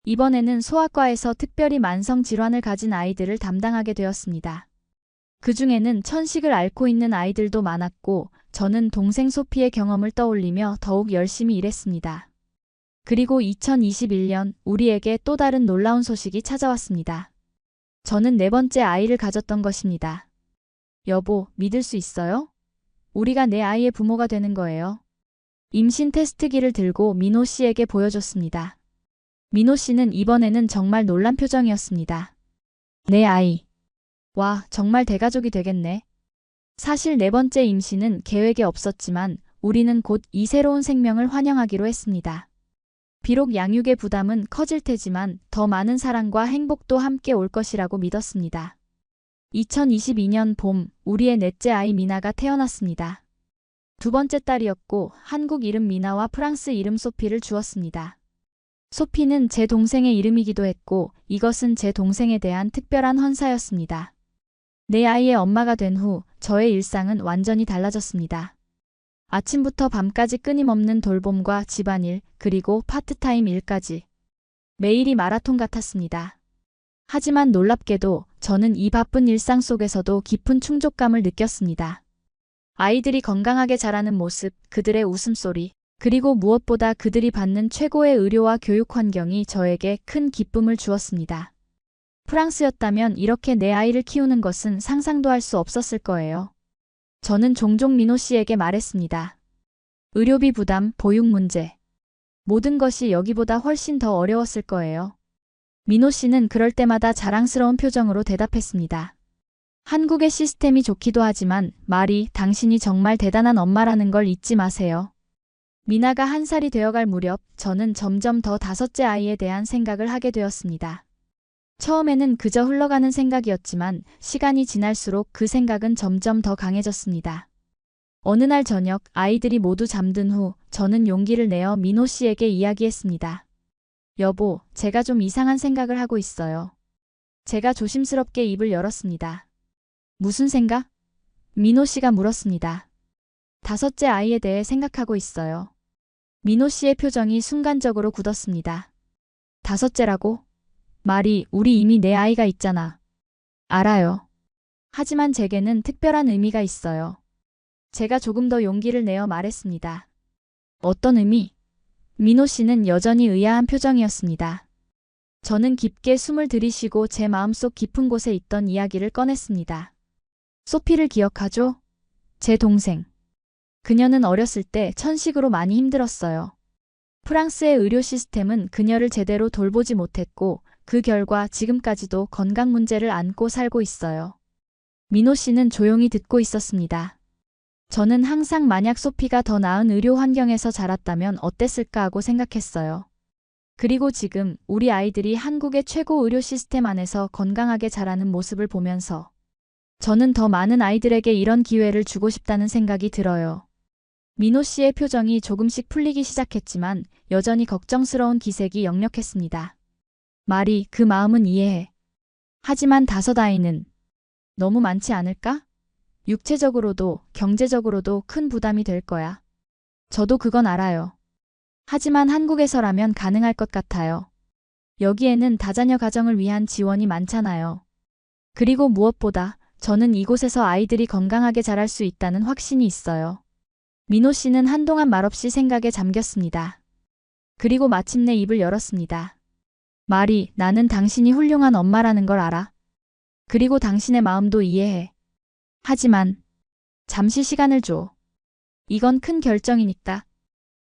이번에는 소아과에서 특별히 만성 질환을 가진 아이들을 담당하게 되었습니다. 그 중에는 천식을 앓고 있는 아이들도 많았고 저는 동생 소피의 경험을 떠올리며 더욱 열심히 일했습니다. 그리고 2021년 우리에게 또 다른 놀라운 소식이 찾아왔습니다. 저는 네 번째 아이를 가졌던 것입니다. 여보, 믿을 수 있어요? 우리가 내 아이의 부모가 되는 거예요. 임신 테스트기를 들고 민호 씨에게 보여줬습니다. 민호 씨는 이번에는 정말 놀란 표정이었습니다. 내 아이. 와, 정말 대가족이 되겠네. 사실 네 번째 임신은 계획에 없었지만 우리는 곧 이 새로운 생명을 환영하기로 했습니다. 비록 양육의 부담은 커질 테지만 더 많은 사랑과 행복도 함께 올 것이라고 믿었습니다. 2022년 봄, 우리의 넷째 아이 미나가 태어났습니다. 두 번째 딸이었고 한국 이름 미나와 프랑스 이름 소피를 주었습니다. 소피는 제 동생의 이름이기도 했고 이것은 제 동생에 대한 특별한 헌사였습니다. 내 아이의 엄마가 된 후 저의 일상은 완전히 달라졌습니다. 아침부터 밤까지 끊임없는 돌봄과 집안일, 그리고 파트타임 일까지. 매일이 마라톤 같았습니다. 하지만 놀랍게도 저는 이 바쁜 일상 속에서도 깊은 충족감을 느꼈습니다. 아이들이 건강하게 자라는 모습, 그들의 웃음소리, 그리고 무엇보다 그들이 받는 최고의 의료와 교육 환경이 저에게 큰 기쁨을 주었습니다. 프랑스였다면 이렇게 내 아이를 키우는 것은 상상도 할 수 없었을 거예요. 저는 종종 민호 씨에게 말했습니다. 의료비 부담, 보육 문제. 모든 것이 여기보다 훨씬 더 어려웠을 거예요. 민호 씨는 그럴 때마다 자랑스러운 표정으로 대답했습니다. 한국의 시스템이 좋기도 하지만 마리, 당신이 정말 대단한 엄마라는 걸 잊지 마세요. 미나가 1살이 되어갈 무렵 저는 점점 더 다섯째 아이에 대한 생각을 하게 되었습니다. 처음에는 그저 흘러가는 생각이었지만 시간이 지날수록 그 생각은 점점 더 강해졌습니다. 어느 날 저녁 아이들이 모두 잠든 후 저는 용기를 내어 민호 씨에게 이야기했습니다. 여보, 제가 좀 이상한 생각을 하고 있어요. 제가 조심스럽게 입을 열었습니다. 무슨 생각? 민호 씨가 물었습니다. 다섯째 아이에 대해 생각하고 있어요. 민호 씨의 표정이 순간적으로 굳었습니다. 다섯째라고? 말이, 우리 이미 내 아이가 있잖아. 알아요. 하지만 제게는 특별한 의미가 있어요. 제가 조금 더 용기를 내어 말했습니다. 어떤 의미? 민호 씨는 여전히 의아한 표정이었습니다. 저는 깊게 숨을 들이쉬고 제 마음속 깊은 곳에 있던 이야기를 꺼냈습니다. 소피를 기억하죠? 제 동생. 그녀는 어렸을 때 천식으로 많이 힘들었어요. 프랑스의 의료 시스템은 그녀를 제대로 돌보지 못했고 그 결과 지금까지도 건강 문제를 안고 살고 있어요. 민호 씨는 조용히 듣고 있었습니다. 저는 항상 만약 소피가 더 나은 의료 환경에서 자랐다면 어땠을까 하고 생각했어요. 그리고 지금 우리 아이들이 한국의 최고 의료 시스템 안에서 건강하게 자라는 모습을 보면서 저는 더 많은 아이들에게 이런 기회를 주고 싶다는 생각이 들어요. 민호 씨의 표정이 조금씩 풀리기 시작했지만 여전히 걱정스러운 기색이 역력했습니다. 말이, 그 마음은 이해해. 하지만 다섯 아이는 너무 많지 않을까? 육체적으로도 경제적으로도 큰 부담이 될 거야. 저도 그건 알아요. 하지만 한국에서라면 가능할 것 같아요. 여기에는 다자녀 가정을 위한 지원이 많잖아요. 그리고 무엇보다 저는 이곳에서 아이들이 건강하게 자랄 수 있다는 확신이 있어요. 민호 씨는 한동안 말없이 생각에 잠겼습니다. 그리고 마침내 입을 열었습니다. 말이, 나는 당신이 훌륭한 엄마라는 걸 알아. 그리고 당신의 마음도 이해해. 하지만 잠시 시간을 줘. 이건 큰 결정이니까.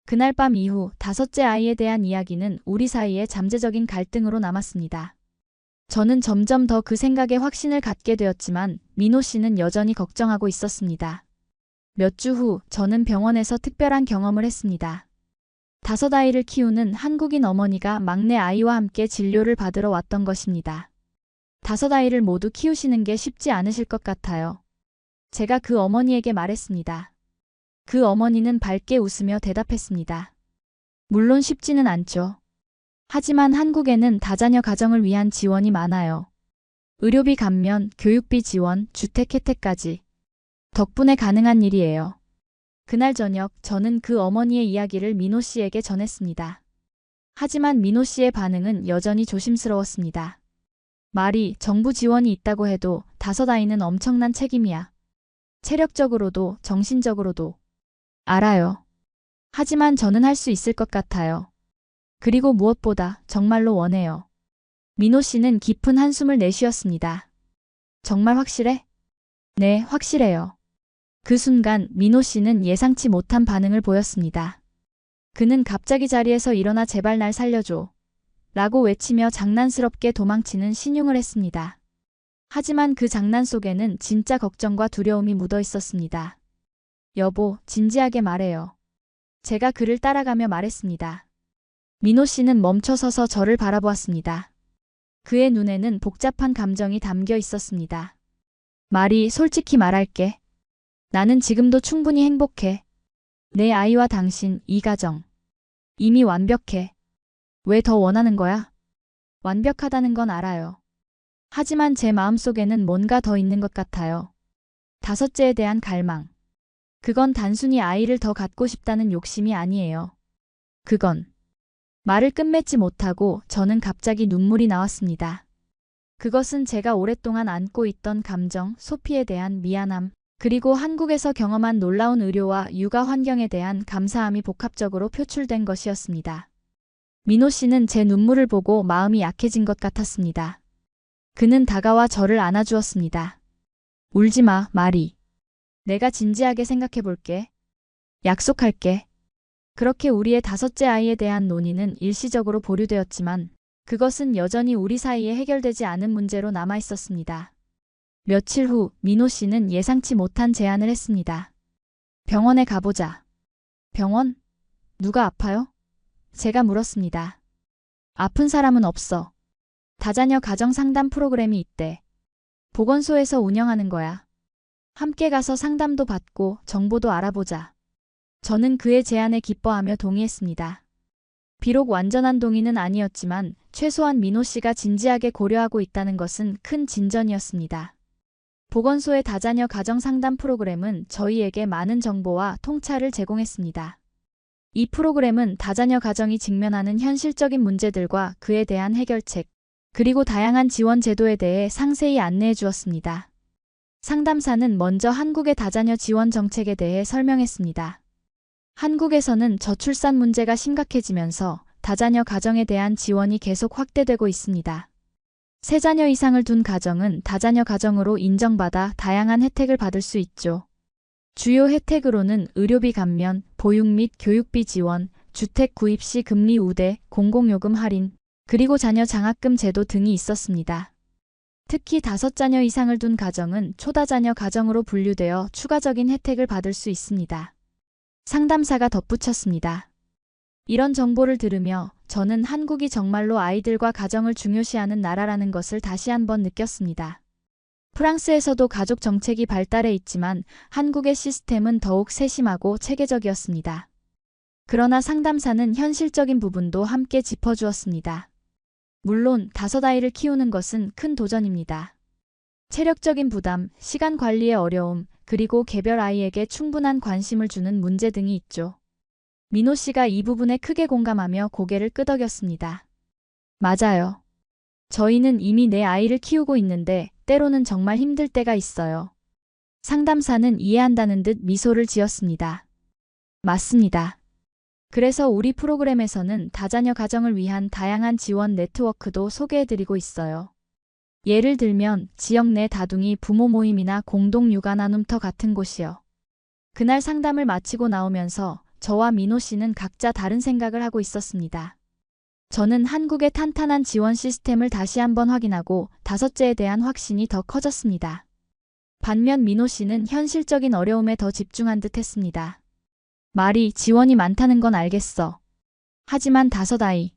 그날 밤 이후 다섯째 아이에 대한 이야기는 우리 사이의 잠재적인 갈등으로 남았습니다. 저는 점점 더 그 생각에 확신을 갖게 되었지만 민호 씨는 여전히 걱정하고 있었습니다. 몇 주 후 저는 병원에서 특별한 경험을 했습니다. 다섯 아이를 키우는 한국인 어머니가 막내 아이와 함께 진료를 받으러 왔던 것입니다. 다섯 아이를 모두 키우시는 게 쉽지 않으실 것 같아요. 제가 그 어머니에게 말했습니다. 그 어머니는 밝게 웃으며 대답했습니다. 물론 쉽지는 않죠. 하지만 한국에는 다자녀 가정을 위한 지원이 많아요. 의료비 감면, 교육비 지원, 주택 혜택까지. 덕분에 가능한 일이에요. 그날 저녁 저는 그 어머니의 이야기를 민호 씨에게 전했습니다. 하지만 민호 씨의 반응은 여전히 조심스러웠습니다. 말이, 정부 지원이 있다고 해도 다섯 아이는 엄청난 책임이야. 체력적으로도 정신적으로도. 알아요. 하지만 저는 할 수 있을 것 같아요. 그리고 무엇보다 정말로 원해요. 민호 씨는 깊은 한숨을 내쉬었습니다. 정말 확실해? 네, 확실해요. 그 순간 민호 씨는 예상치 못한 반응을 보였습니다. 그는 갑자기 자리에서 일어나 제발 날 살려줘. 라고 외치며 장난스럽게 도망치는 신용을 했습니다. 하지만 그 장난 속에는 진짜 걱정과 두려움이 묻어 있었습니다. 여보, 진지하게 말해요. 제가 그를 따라가며 말했습니다. 민호 씨는 멈춰서서 저를 바라보았습니다. 그의 눈에는 복잡한 감정이 담겨 있었습니다. 말이 솔직히 말할게. 나는 지금도 충분히 행복해. 내 아이와 당신, 이 가정. 이미 완벽해. 왜 더 원하는 거야? 완벽하다는 건 알아요. 하지만 제 마음속에는 뭔가 더 있는 것 같아요. 다섯째에 대한 갈망. 그건 단순히 아이를 더 갖고 싶다는 욕심이 아니에요. 그건 말을 끝맺지 못하고 저는 갑자기 눈물이 나왔습니다. 그것은 제가 오랫동안 안고 있던 감정, 소피에 대한 미안함, 그리고 한국에서 경험한 놀라운 의료와 육아 환경에 대한 감사함이 복합적으로 표출된 것이었습니다. 민호 씨는 제 눈물을 보고 마음이 약해진 것 같았습니다. 그는 다가와 저를 안아주었습니다. 울지 마, 마리. 내가 진지하게 생각해 볼게. 약속할게. 그렇게 우리의 다섯째 아이에 대한 논의는 일시적으로 보류되었지만 그것은 여전히 우리 사이에 해결되지 않은 문제로 남아 있었습니다. 며칠 후 민호 씨는 예상치 못한 제안을 했습니다. 병원에 가보자. 병원? 누가 아파요? 제가 물었습니다. 아픈 사람은 없어. 다자녀 가정 상담 프로그램이 있대. 보건소에서 운영하는 거야. 함께 가서 상담도 받고 정보도 알아보자. 저는 그의 제안에 기뻐하며 동의했습니다. 비록 완전한 동의는 아니었지만 최소한 민호 씨가 진지하게 고려하고 있다는 것은 큰 진전이었습니다. 보건소의 다자녀 가정 상담 프로그램은 저희에게 많은 정보와 통찰을 제공했습니다. 이 프로그램은 다자녀 가정이 직면하는 현실적인 문제들과 그에 대한 해결책, 그리고 다양한 지원 제도에 대해 상세히 안내해 주었습니다. 상담사는 먼저 한국의 다자녀 지원 정책에 대해 설명했습니다. 한국에서는 저출산 문제가 심각해지면서 다자녀 가정에 대한 지원이 계속 확대되고 있습니다. 세 자녀 이상을 둔 가정은 다자녀 가정으로 인정받아 다양한 혜택을 받을 수 있죠. 주요 혜택으로는 의료비 감면, 보육 및 교육비 지원, 주택 구입 시 금리 우대, 공공요금 할인, 그리고 자녀 장학금 제도 등이 있었습니다. 특히 5자녀 이상을 둔 가정은 초다자녀 가정으로 분류되어 추가적인 혜택을 받을 수 있습니다. 상담사가 덧붙였습니다. 이런 정보를 들으며 저는 한국이 정말로 아이들과 가정을 중요시하는 나라라는 것을 다시 한번 느꼈습니다. 프랑스에서도 가족 정책이 발달해 있지만 한국의 시스템은 더욱 세심하고 체계적이었습니다. 그러나 상담사는 현실적인 부분도 함께 짚어주었습니다. 물론 5아이를 키우는 것은 큰 도전입니다. 체력적인 부담, 시간 관리의 어려움, 그리고 개별 아이에게 충분한 관심을 주는 문제 등이 있죠. 민호 씨가 이 부분에 크게 공감하며 고개를 끄덕였습니다. 맞아요. 저희는 이미 내 아이를 키우고 있는데 때로는 정말 힘들 때가 있어요. 상담사는 이해한다는 듯 미소를 지었습니다. 맞습니다. 그래서 우리 프로그램에서는 다자녀 가정을 위한 다양한 지원 네트워크도 소개해드리고 있어요. 예를 들면 지역 내 다둥이 부모 모임이나 공동 육아 나눔터 같은 곳이요. 그날 상담을 마치고 나오면서 저와 민호 씨는 각자 다른 생각을 하고 있었습니다. 저는 한국의 탄탄한 지원 시스템을 다시 한번 확인하고 5째에 대한 확신이 더 커졌습니다. 반면 민호 씨는 현실적인 어려움에 더 집중한 듯 했습니다. 말이 지원이 많다는 건 알겠어. 하지만 5아이.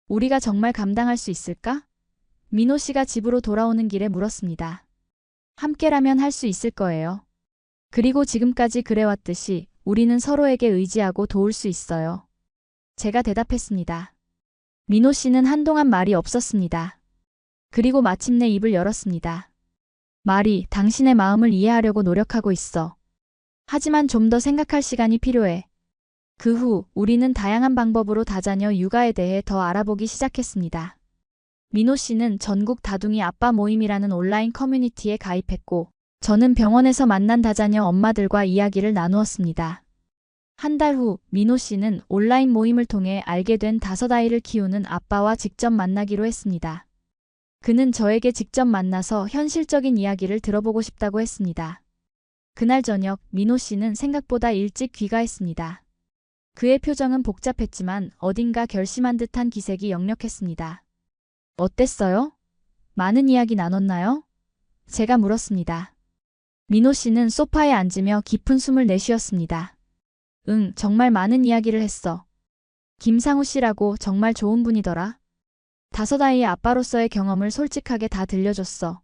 우리가 정말 감당할 수 있을까? 민호 씨가 집으로 돌아오는 길에 물었습니다. 함께라면 할 수 있을 거예요. 그리고 지금까지 그래왔듯이 우리는 서로에게 의지하고 도울 수 있어요. 제가 대답했습니다. 민호 씨는 한동안 말이 없었습니다. 그리고 마침내 입을 열었습니다. 말이 당신의 마음을 이해하려고 노력하고 있어. 하지만 좀 더 생각할 시간이 필요해. 그 후 우리는 다양한 방법으로 다자녀 육아에 대해 더 알아보기 시작했습니다. 민호 씨는 전국 다둥이 아빠 모임이라는 온라인 커뮤니티에 가입했고 저는 병원에서 만난 다자녀 엄마들과 이야기를 나누었습니다. 한 달 후 민호 씨는 온라인 모임을 통해 알게 된 5아이를 키우는 아빠와 직접 만나기로 했습니다. 그는 저에게 직접 만나서 현실적인 이야기를 들어보고 싶다고 했습니다. 그날 저녁 민호 씨는 생각보다 일찍 귀가했습니다. 그의 표정은 복잡했지만 어딘가 결심한 듯한 기색이 역력했습니다. 어땠어요? 많은 이야기 나눴나요? 제가 물었습니다. 민호 씨는 소파에 앉으며 깊은 숨을 내쉬었습니다. 응, 정말 많은 이야기를 했어. 김상우 씨라고 정말 좋은 분이더라. 5아이의 아빠로서의 경험을 솔직하게 다 들려줬어.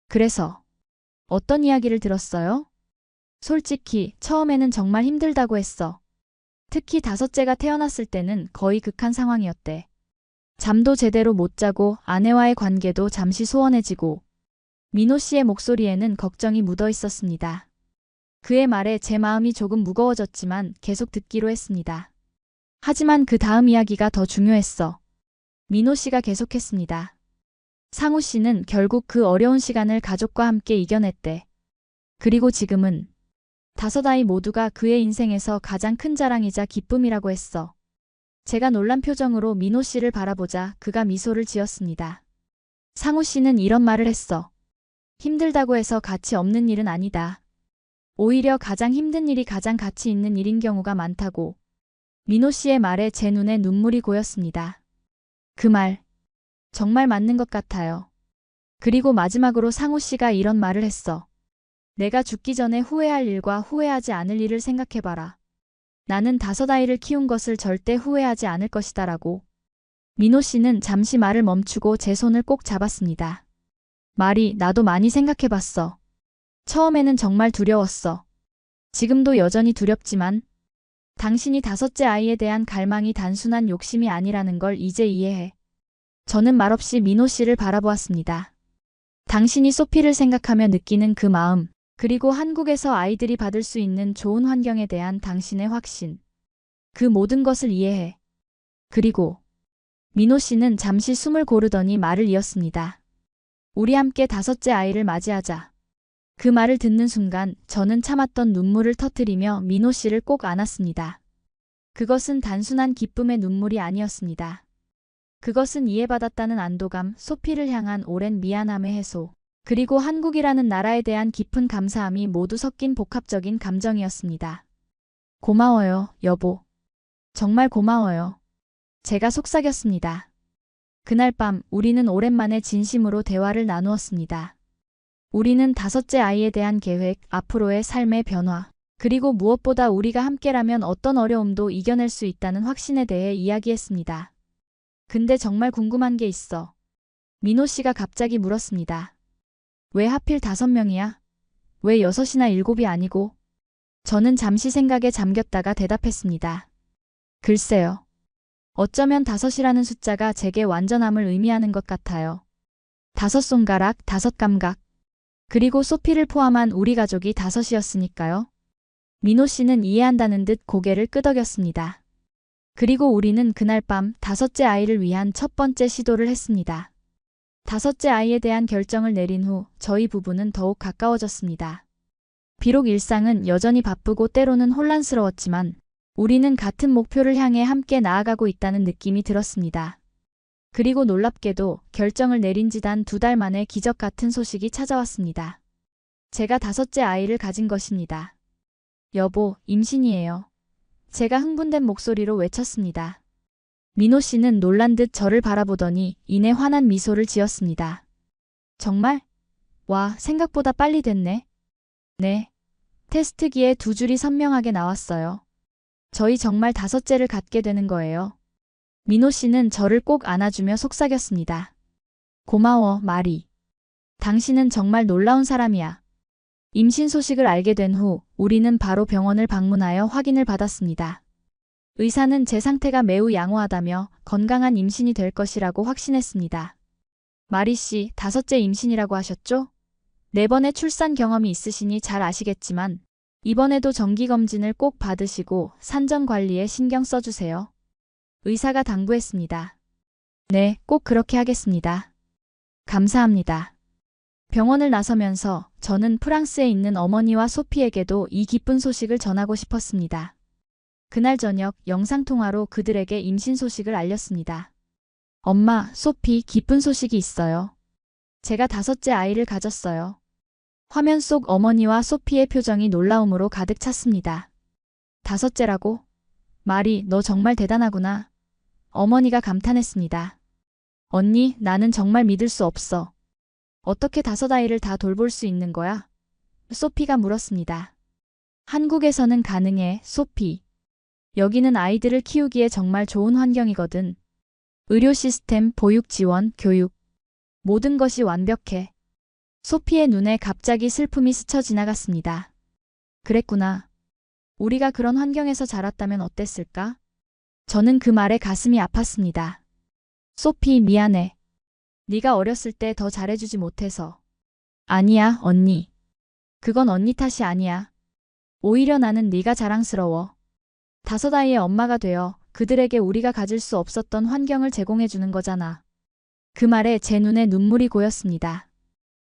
그래서 어떤 이야기를 들었어요? 솔직히 처음에는 정말 힘들다고 했어. 특히 5째가 태어났을 때는 거의 극한 상황이었대. 잠도 제대로 못 자고 아내와의 관계도 잠시 소원해지고 민호 씨의 목소리에는 걱정이 묻어 있었습니다. 그의 말에 제 마음이 조금 무거워졌지만 계속 듣기로 했습니다. 하지만 그 다음 이야기가 더 중요했어. 민호 씨가 계속했습니다. 상우 씨는 결국 그 어려운 시간을 가족과 함께 이겨냈대. 그리고 지금은 5아이 모두가 그의 인생에서 가장 큰 자랑이자 기쁨이라고 했어. 제가 놀란 표정으로 민호 씨를 바라보자 그가 미소를 지었습니다. 상우 씨는 이런 말을 했어. 힘들다고 해서 가치 없는 일은 아니다. 오히려 가장 힘든 일이 가장 가치 있는 일인 경우가 많다고. 민호 씨의 말에 제 눈에 눈물이 고였습니다. 그 말, 정말 맞는 것 같아요. 그리고 마지막으로 상우 씨가 이런 말을 했어. 내가 죽기 전에 후회할 일과 후회하지 않을 일을 생각해봐라. 나는 5아이를 키운 것을 절대 후회하지 않을 것이다라고. 민호 씨는 잠시 말을 멈추고 제 손을 꼭 잡았습니다. 말이 나도 많이 생각해봤어. 처음에는 정말 두려웠어. 지금도 여전히 두렵지만 당신이 5째 아이에 대한 갈망이 단순한 욕심이 아니라는 걸 이제 이해해. 저는 말없이 민호 씨를 바라보았습니다. 당신이 소피를 생각하며 느끼는 그 마음, 그리고 한국에서 아이들이 받을 수 있는 좋은 환경에 대한 당신의 확신. 그 모든 것을 이해해. 그리고 민호 씨는 잠시 숨을 고르더니 말을 이었습니다. 우리 함께 5째 아이를 맞이하자. 그 말을 듣는 순간 저는 참았던 눈물을 터뜨리며 민호 씨를 꼭 안았습니다. 그것은 단순한 기쁨의 눈물이 아니었습니다. 그것은 이해받았다는 안도감, 소피를 향한 오랜 미안함의 해소, 그리고 한국이라는 나라에 대한 깊은 감사함이 모두 섞인 복합적인 감정이었습니다. 고마워요, 여보. 정말 고마워요. 제가 속삭였습니다. 그날 밤 우리는 오랜만에 진심으로 대화를 나누었습니다. 우리는 5째 아이에 대한 계획, 앞으로의 삶의 변화, 그리고 무엇보다 우리가 함께라면 어떤 어려움도 이겨낼 수 있다는 확신에 대해 이야기했습니다. 근데 정말 궁금한 게 있어. 민호 씨가 갑자기 물었습니다. 왜 하필 5명이야? 왜 6이나 7이 아니고? 저는 잠시 생각에 잠겼다가 대답했습니다. 글쎄요. 어쩌면 5이라는 숫자가 제게 완전함을 의미하는 것 같아요. 5손가락, 5감각. 그리고 소피를 포함한 우리 가족이 5이었으니까요. 민호 씨는 이해한다는 듯 고개를 끄덕였습니다. 그리고 우리는 그날 밤 5째 아이를 위한 첫 번째 시도를 했습니다. 5째 아이에 대한 결정을 내린 후 저희 부부는 더욱 가까워졌습니다. 비록 일상은 여전히 바쁘고 때로는 혼란스러웠지만 우리는 같은 목표를 향해 함께 나아가고 있다는 느낌이 들었습니다. 그리고 놀랍게도 결정을 내린 지 단 2달 만에 기적 같은 소식이 찾아왔습니다. 제가 5째 아이를 가진 것입니다. 여보, 임신이에요. 제가 흥분된 목소리로 외쳤습니다. 민호 씨는 놀란 듯 저를 바라보더니 이내 환한 미소를 지었습니다. 정말? 와, 생각보다 빨리 됐네. 네. 테스트기에 2줄이 선명하게 나왔어요. 저희 정말 5째를 갖게 되는 거예요. 민호 씨는 저를 꼭 안아주며 속삭였습니다. 고마워, 마리. 당신은 정말 놀라운 사람이야. 임신 소식을 알게 된 후 우리는 바로 병원을 방문하여 확인을 받았습니다. 의사는 제 상태가 매우 양호하다며 건강한 임신이 될 것이라고 확신했습니다. 마리 씨, 5째 임신이라고 하셨죠? 4번의 출산 경험이 있으시니 잘 아시겠지만 이번에도 정기검진을 꼭 받으시고 산전 관리에 신경 써주세요. 의사가 당부했습니다. 네, 꼭 그렇게 하겠습니다. 감사합니다. 병원을 나서면서 저는 프랑스에 있는 어머니와 소피에게도 이 기쁜 소식을 전하고 싶었습니다. 그날 저녁 영상통화로 그들에게 임신 소식을 알렸습니다. 엄마, 소피, 기쁜 소식이 있어요. 제가 5째 아이를 가졌어요. 화면 속 어머니와 소피의 표정이 놀라움으로 가득 찼습니다. 5째라고? 마리, 너 정말 대단하구나. 어머니가 감탄했습니다. 언니, 나는 정말 믿을 수 없어. 어떻게 5아이를 다 돌볼 수 있는 거야? 소피가 물었습니다. 한국에서는 가능해, 소피. 여기는 아이들을 키우기에 정말 좋은 환경이거든. 의료 시스템, 보육 지원, 교육. 모든 것이 완벽해. 소피의 눈에 갑자기 슬픔이 스쳐 지나갔습니다. 그랬구나. 우리가 그런 환경에서 자랐다면 어땠을까? 저는 그 말에 가슴이 아팠습니다. 소피, 미안해. 네가 어렸을 때 더 잘해주지 못해서. 아니야, 언니. 그건 언니 탓이 아니야. 오히려 나는 네가 자랑스러워. 5아이의 엄마가 되어 그들에게 우리가 가질 수 없었던 환경을 제공해주는 거잖아. 그 말에 제 눈에 눈물이 고였습니다.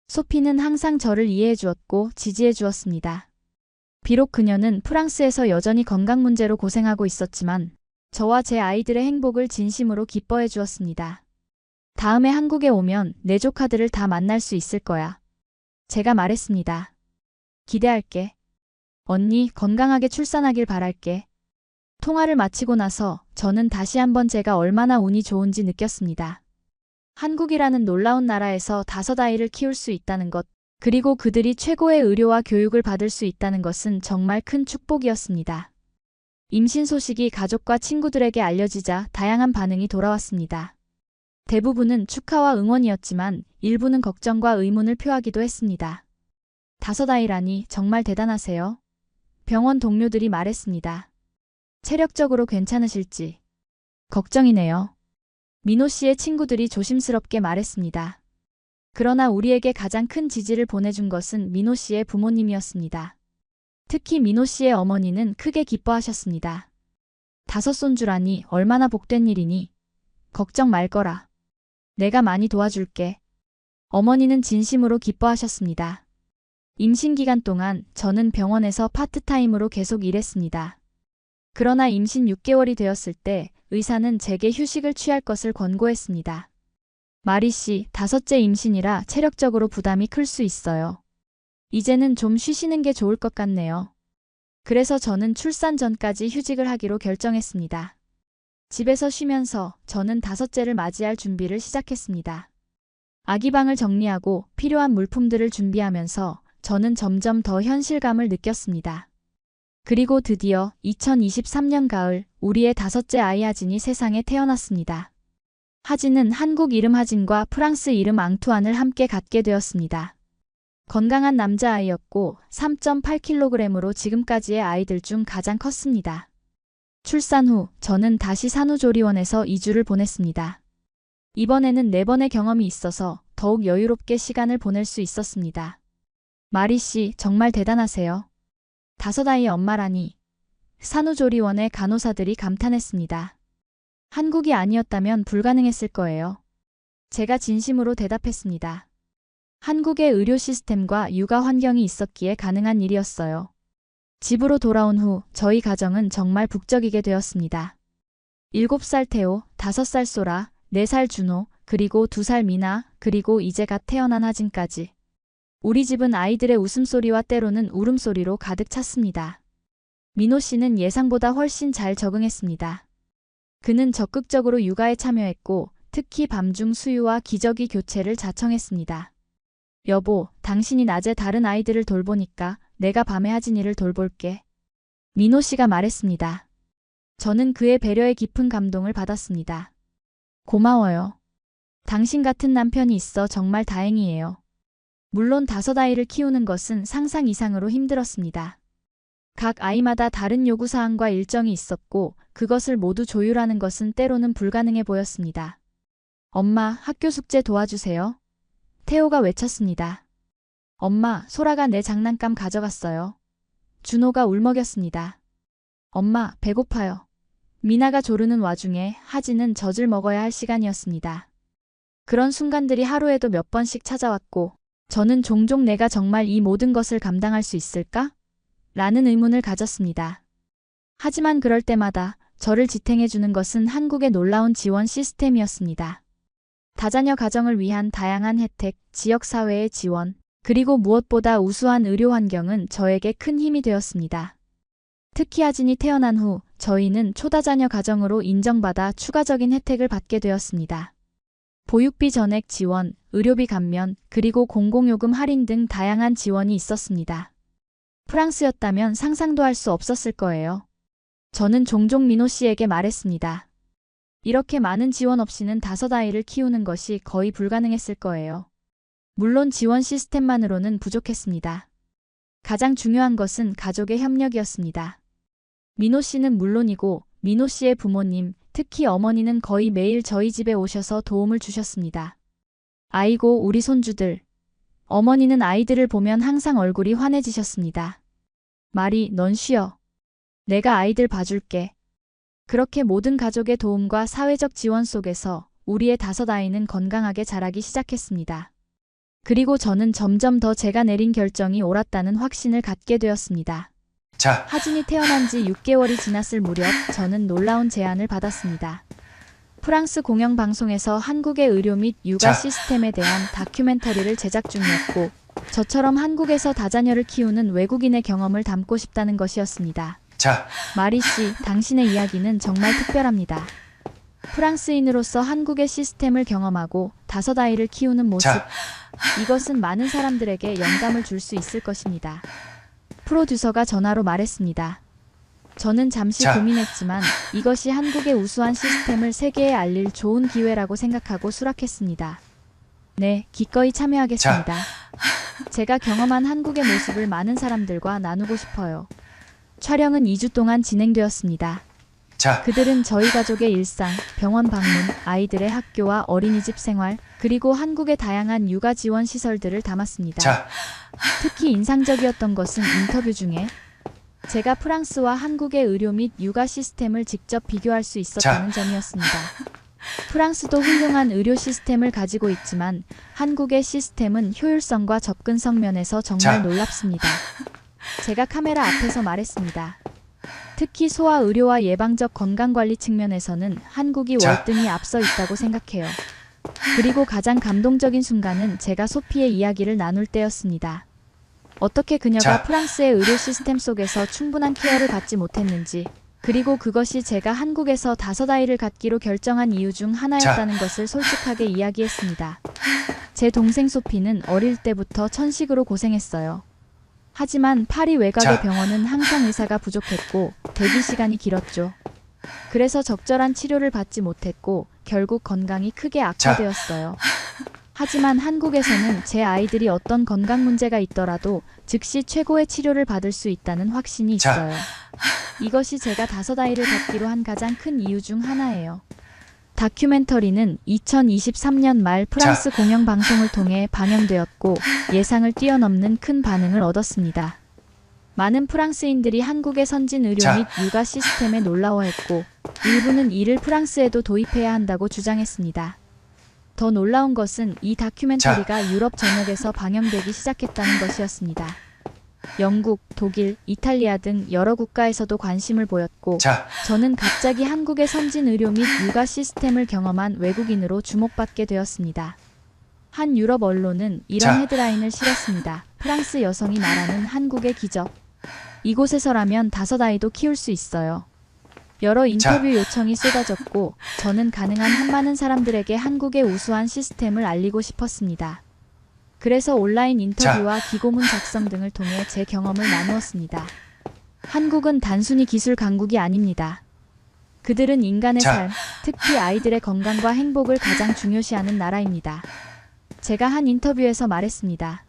소피는 항상 저를 이해해 주었고 지지해 주었습니다. 비록 그녀는 프랑스에서 여전히 건강 문제로 고생하고 있었지만 저와 제 아이들의 행복을 진심으로 기뻐해 주었습니다. 다음에 한국에 오면 내 조카들을 다 만날 수 있을 거야. 제가 말했습니다. 기대할게. 언니, 건강하게 출산하길 바랄게. 통화를 마치고 나서 저는 다시 한번 제가 얼마나 운이 좋은지 느꼈습니다. 한국이라는 놀라운 나라에서 5아이를 키울 수 있다는 것, 그리고 그들이 최고의 의료와 교육을 받을 수 있다는 것은 정말 큰 축복이었습니다. 임신 소식이 가족과 친구들에게 알려지자 다양한 반응이 돌아왔습니다. 대부분은 축하와 응원이었지만 일부는 걱정과 의문을 표하기도 했습니다. 5아이라니 정말 대단하세요. 병원 동료들이 말했습니다. 체력적으로 괜찮으실지 걱정이네요. 민호 씨의 친구들이 조심스럽게 말했습니다. 그러나 우리에게 가장 큰 지지를 보내준 것은 민호 씨의 부모님이었습니다. 특히 민호 씨의 어머니는 크게 기뻐하셨습니다. 5손주라니 얼마나 복된 일이니. 걱정 말 거라. 내가 많이 도와줄게. 어머니는 진심으로 기뻐하셨습니다. 임신 기간 동안 저는 병원에서 파트타임으로 계속 일했습니다. 그러나 임신 6개월이 되었을 때 의사는 제게 휴식을 취할 것을 권고했습니다. 마리 씨, 5째 임신이라 체력적으로 부담이 클 수 있어요. 이제는 좀 쉬시는 게 좋을 것 같네요. 그래서 저는 출산 전까지 휴직을 하기로 결정했습니다. 집에서 쉬면서 저는 5째를 맞이할 준비를 시작했습니다. 아기방을 정리하고 필요한 물품들을 준비하면서 저는 점점 더 현실감을 느꼈습니다. 그리고 드디어 2023년 가을 우리의 5째 아이 하진이 세상에 태어났습니다. 하진은 한국 이름 하진과 프랑스 이름 앙투안을 함께 갖게 되었습니다. 건강한 남자아이였고 3.8kg으로 지금까지의 아이들 중 가장 컸습니다. 출산 후 저는 다시 산후조리원에서 2주를 보냈습니다. 이번에는 4번의 경험이 있어서 더욱 여유롭게 시간을 보낼 수 있었습니다. 마리 씨, 정말 대단하세요. 5아이의 엄마라니. 산후조리원의 간호사들이 감탄했습니다. 한국이 아니었다면 불가능했을 거예요. 제가 진심으로 대답했습니다. 한국의 의료 시스템과 육아 환경이 있었기에 가능한 일이었어요. 집으로 돌아온 후 저희 가정은 정말 북적이게 되었습니다. 7살 태호, 5살 소라, 4살 준호, 그리고 2살 미나, 그리고 이제 갓 태어난 하진까지. 우리 집은 아이들의 웃음소리와 때로는 울음소리로 가득 찼습니다. 민호 씨는 예상보다 훨씬 잘 적응했습니다. 그는 적극적으로 육아에 참여했고 특히 밤중 수유와 기저귀 교체를 자청했습니다. 여보, 당신이 낮에 다른 아이들을 돌보니까 내가 밤에 하진이를 돌볼게. 민호 씨가 말했습니다. 저는 그의 배려에 깊은 감동을 받았습니다. 고마워요. 당신 같은 남편이 있어 정말 다행이에요. 물론 5아이를 키우는 것은 상상 이상으로 힘들었습니다. 각 아이마다 다른 요구사항과 일정이 있었고 그것을 모두 조율하는 것은 때로는 불가능해 보였습니다. 엄마, 학교 숙제 도와주세요. 태호가 외쳤습니다. 엄마, 소라가 내 장난감 가져갔어요. 준호가 울먹였습니다. 엄마, 배고파요. 미나가 조르는 와중에 하진은 젖을 먹어야 할 시간이었습니다. 그런 순간들이 하루에도 몇 번씩 찾아왔고 저는 종종 내가 정말 이 모든 것을 감당할 수 있을까? 라는 의문을 가졌습니다. 하지만 그럴 때마다 저를 지탱해주는 것은 한국의 놀라운 지원 시스템이었습니다. 다자녀 가정을 위한 다양한 혜택, 지역사회의 지원, 그리고 무엇보다 우수한 의료 환경은 저에게 큰 힘이 되었습니다. 특히 하진이 태어난 후 저희는 초다자녀 가정으로 인정받아 추가적인 혜택을 받게 되었습니다. 보육비 전액 지원, 의료비 감면, 그리고 공공요금 할인 등 다양한 지원이 있었습니다. 프랑스였다면 상상도 할 수 없었을 거예요. 저는 종종 민호 씨에게 말했습니다. 이렇게 많은 지원 없이는 5아이를 키우는 것이 거의 불가능했을 거예요. 물론 지원 시스템만으로는 부족했습니다. 가장 중요한 것은 가족의 협력이었습니다. 민호 씨는 물론이고 민호 씨의 부모님, 특히 어머니는 거의 매일 저희 집에 오셔서 도움을 주셨습니다. 아이고, 우리 손주들. 어머니는 아이들을 보면 항상 얼굴이 환해지셨습니다. 마리, 넌 쉬어. 내가 아이들 봐줄게. 그렇게 모든 가족의 도움과 사회적 지원 속에서 우리의 5아이는 건강하게 자라기 시작했습니다. 그리고 저는 점점 더 제가 내린 결정이 옳았다는 확신을 갖게 되었습니다. 하진이 태어난 지 6개월이 지났을 무렵 저는 놀라운 제안을 받았습니다. 프랑스 공영방송에서 한국의 의료 및 육아 시스템에 대한 다큐멘터리를 제작 중이었고, 저처럼 한국에서 다자녀를 키우는 외국인의 경험을 담고 싶다는 것이었습니다. 마리 씨, 당신의 이야기는 정말 특별합니다. 프랑스인으로서 한국의 시스템을 경험하고 5아이를 키우는 모습, 이것은 많은 사람들에게 영감을 줄 수 있을 것입니다. 프로듀서가 전화로 말했습니다. 저는 잠시 고민했지만 이것이 한국의 우수한 시스템을 세계에 알릴 좋은 기회라고 생각하고 수락했습니다. 네, 기꺼이 참여하겠습니다. 제가 경험한 한국의 모습을 많은 사람들과 나누고 싶어요. 촬영은 2주 동안 진행되었습니다. 그들은 저희 가족의 일상, 병원 방문, 아이들의 학교와 어린이집 생활, 그리고 한국의 다양한 육아 지원 시설들을 담았습니다. 특히 인상적이었던 것은 인터뷰 중에 제가 프랑스와 한국의 의료 및 육아 시스템을 직접 비교할 수 있었다는 점이었습니다. 프랑스도 훌륭한 의료 시스템을 가지고 있지만 한국의 시스템은 효율성과 접근성 면에서 정말 놀랍습니다. 제가 카메라 앞에서 말했습니다. 특히 소아 의료와 예방적 건강관리 측면에서는 한국이 월등히 앞서 있다고 생각해요. 그리고 가장 감동적인 순간은 제가 소피의 이야기를 나눌 때였습니다. 어떻게 그녀가 프랑스의 의료 시스템 속에서 충분한 케어를 받지 못했는지, 그리고 그것이 제가 한국에서 5아이를 갖기로 결정한 이유 중 하나였다는 것을 솔직하게 이야기했습니다. 제 동생 소피는 어릴 때부터 천식으로 고생했어요. 하지만 파리 외곽의 병원은 항상 의사가 부족했고 대기 시간이 길었죠. 그래서 적절한 치료를 받지 못했고 결국 건강이 크게 악화되었어요. 하지만 한국에서는 제 아이들이 어떤 건강 문제가 있더라도 즉시 최고의 치료를 받을 수 있다는 확신이 있어요. 이것이 제가 5아이를 갖기로 한 가장 큰 이유 중 하나예요. 다큐멘터리는 2023년 말 프랑스 공영방송을 통해 방영되었고 예상을 뛰어넘는 큰 반응을 얻었습니다. 많은 프랑스인들이 한국의 선진 의료 및 육아 시스템에 놀라워했고 일부는 이를 프랑스에도 도입해야 한다고 주장했습니다. 더 놀라운 것은 이 다큐멘터리가 유럽 전역에서 방영되기 시작했다는 것이었습니다. 영국, 독일, 이탈리아 등 여러 국가에서도 관심을 보였고 저는 갑자기 한국의 선진 의료 및 육아 시스템을 경험한 외국인으로 주목받게 되었습니다. 한 유럽 언론은 이런 헤드라인을 실었습니다. 프랑스 여성이 말하는 한국의 기적. 이곳에서라면 5아이도 키울 수 있어요. 여러 인터뷰 요청이 쏟아졌고 저는 가능한 한 많은 사람들에게 한국의 우수한 시스템을 알리고 싶었습니다. 그래서 온라인 인터뷰와 기고문 작성 등을 통해 제 경험을 나누었습니다. 한국은 단순히 기술 강국이 아닙니다. 그들은 인간의 삶, 특히 아이들의 건강과 행복을 가장 중요시하는 나라입니다. 제가 한 인터뷰에서 말했습니다.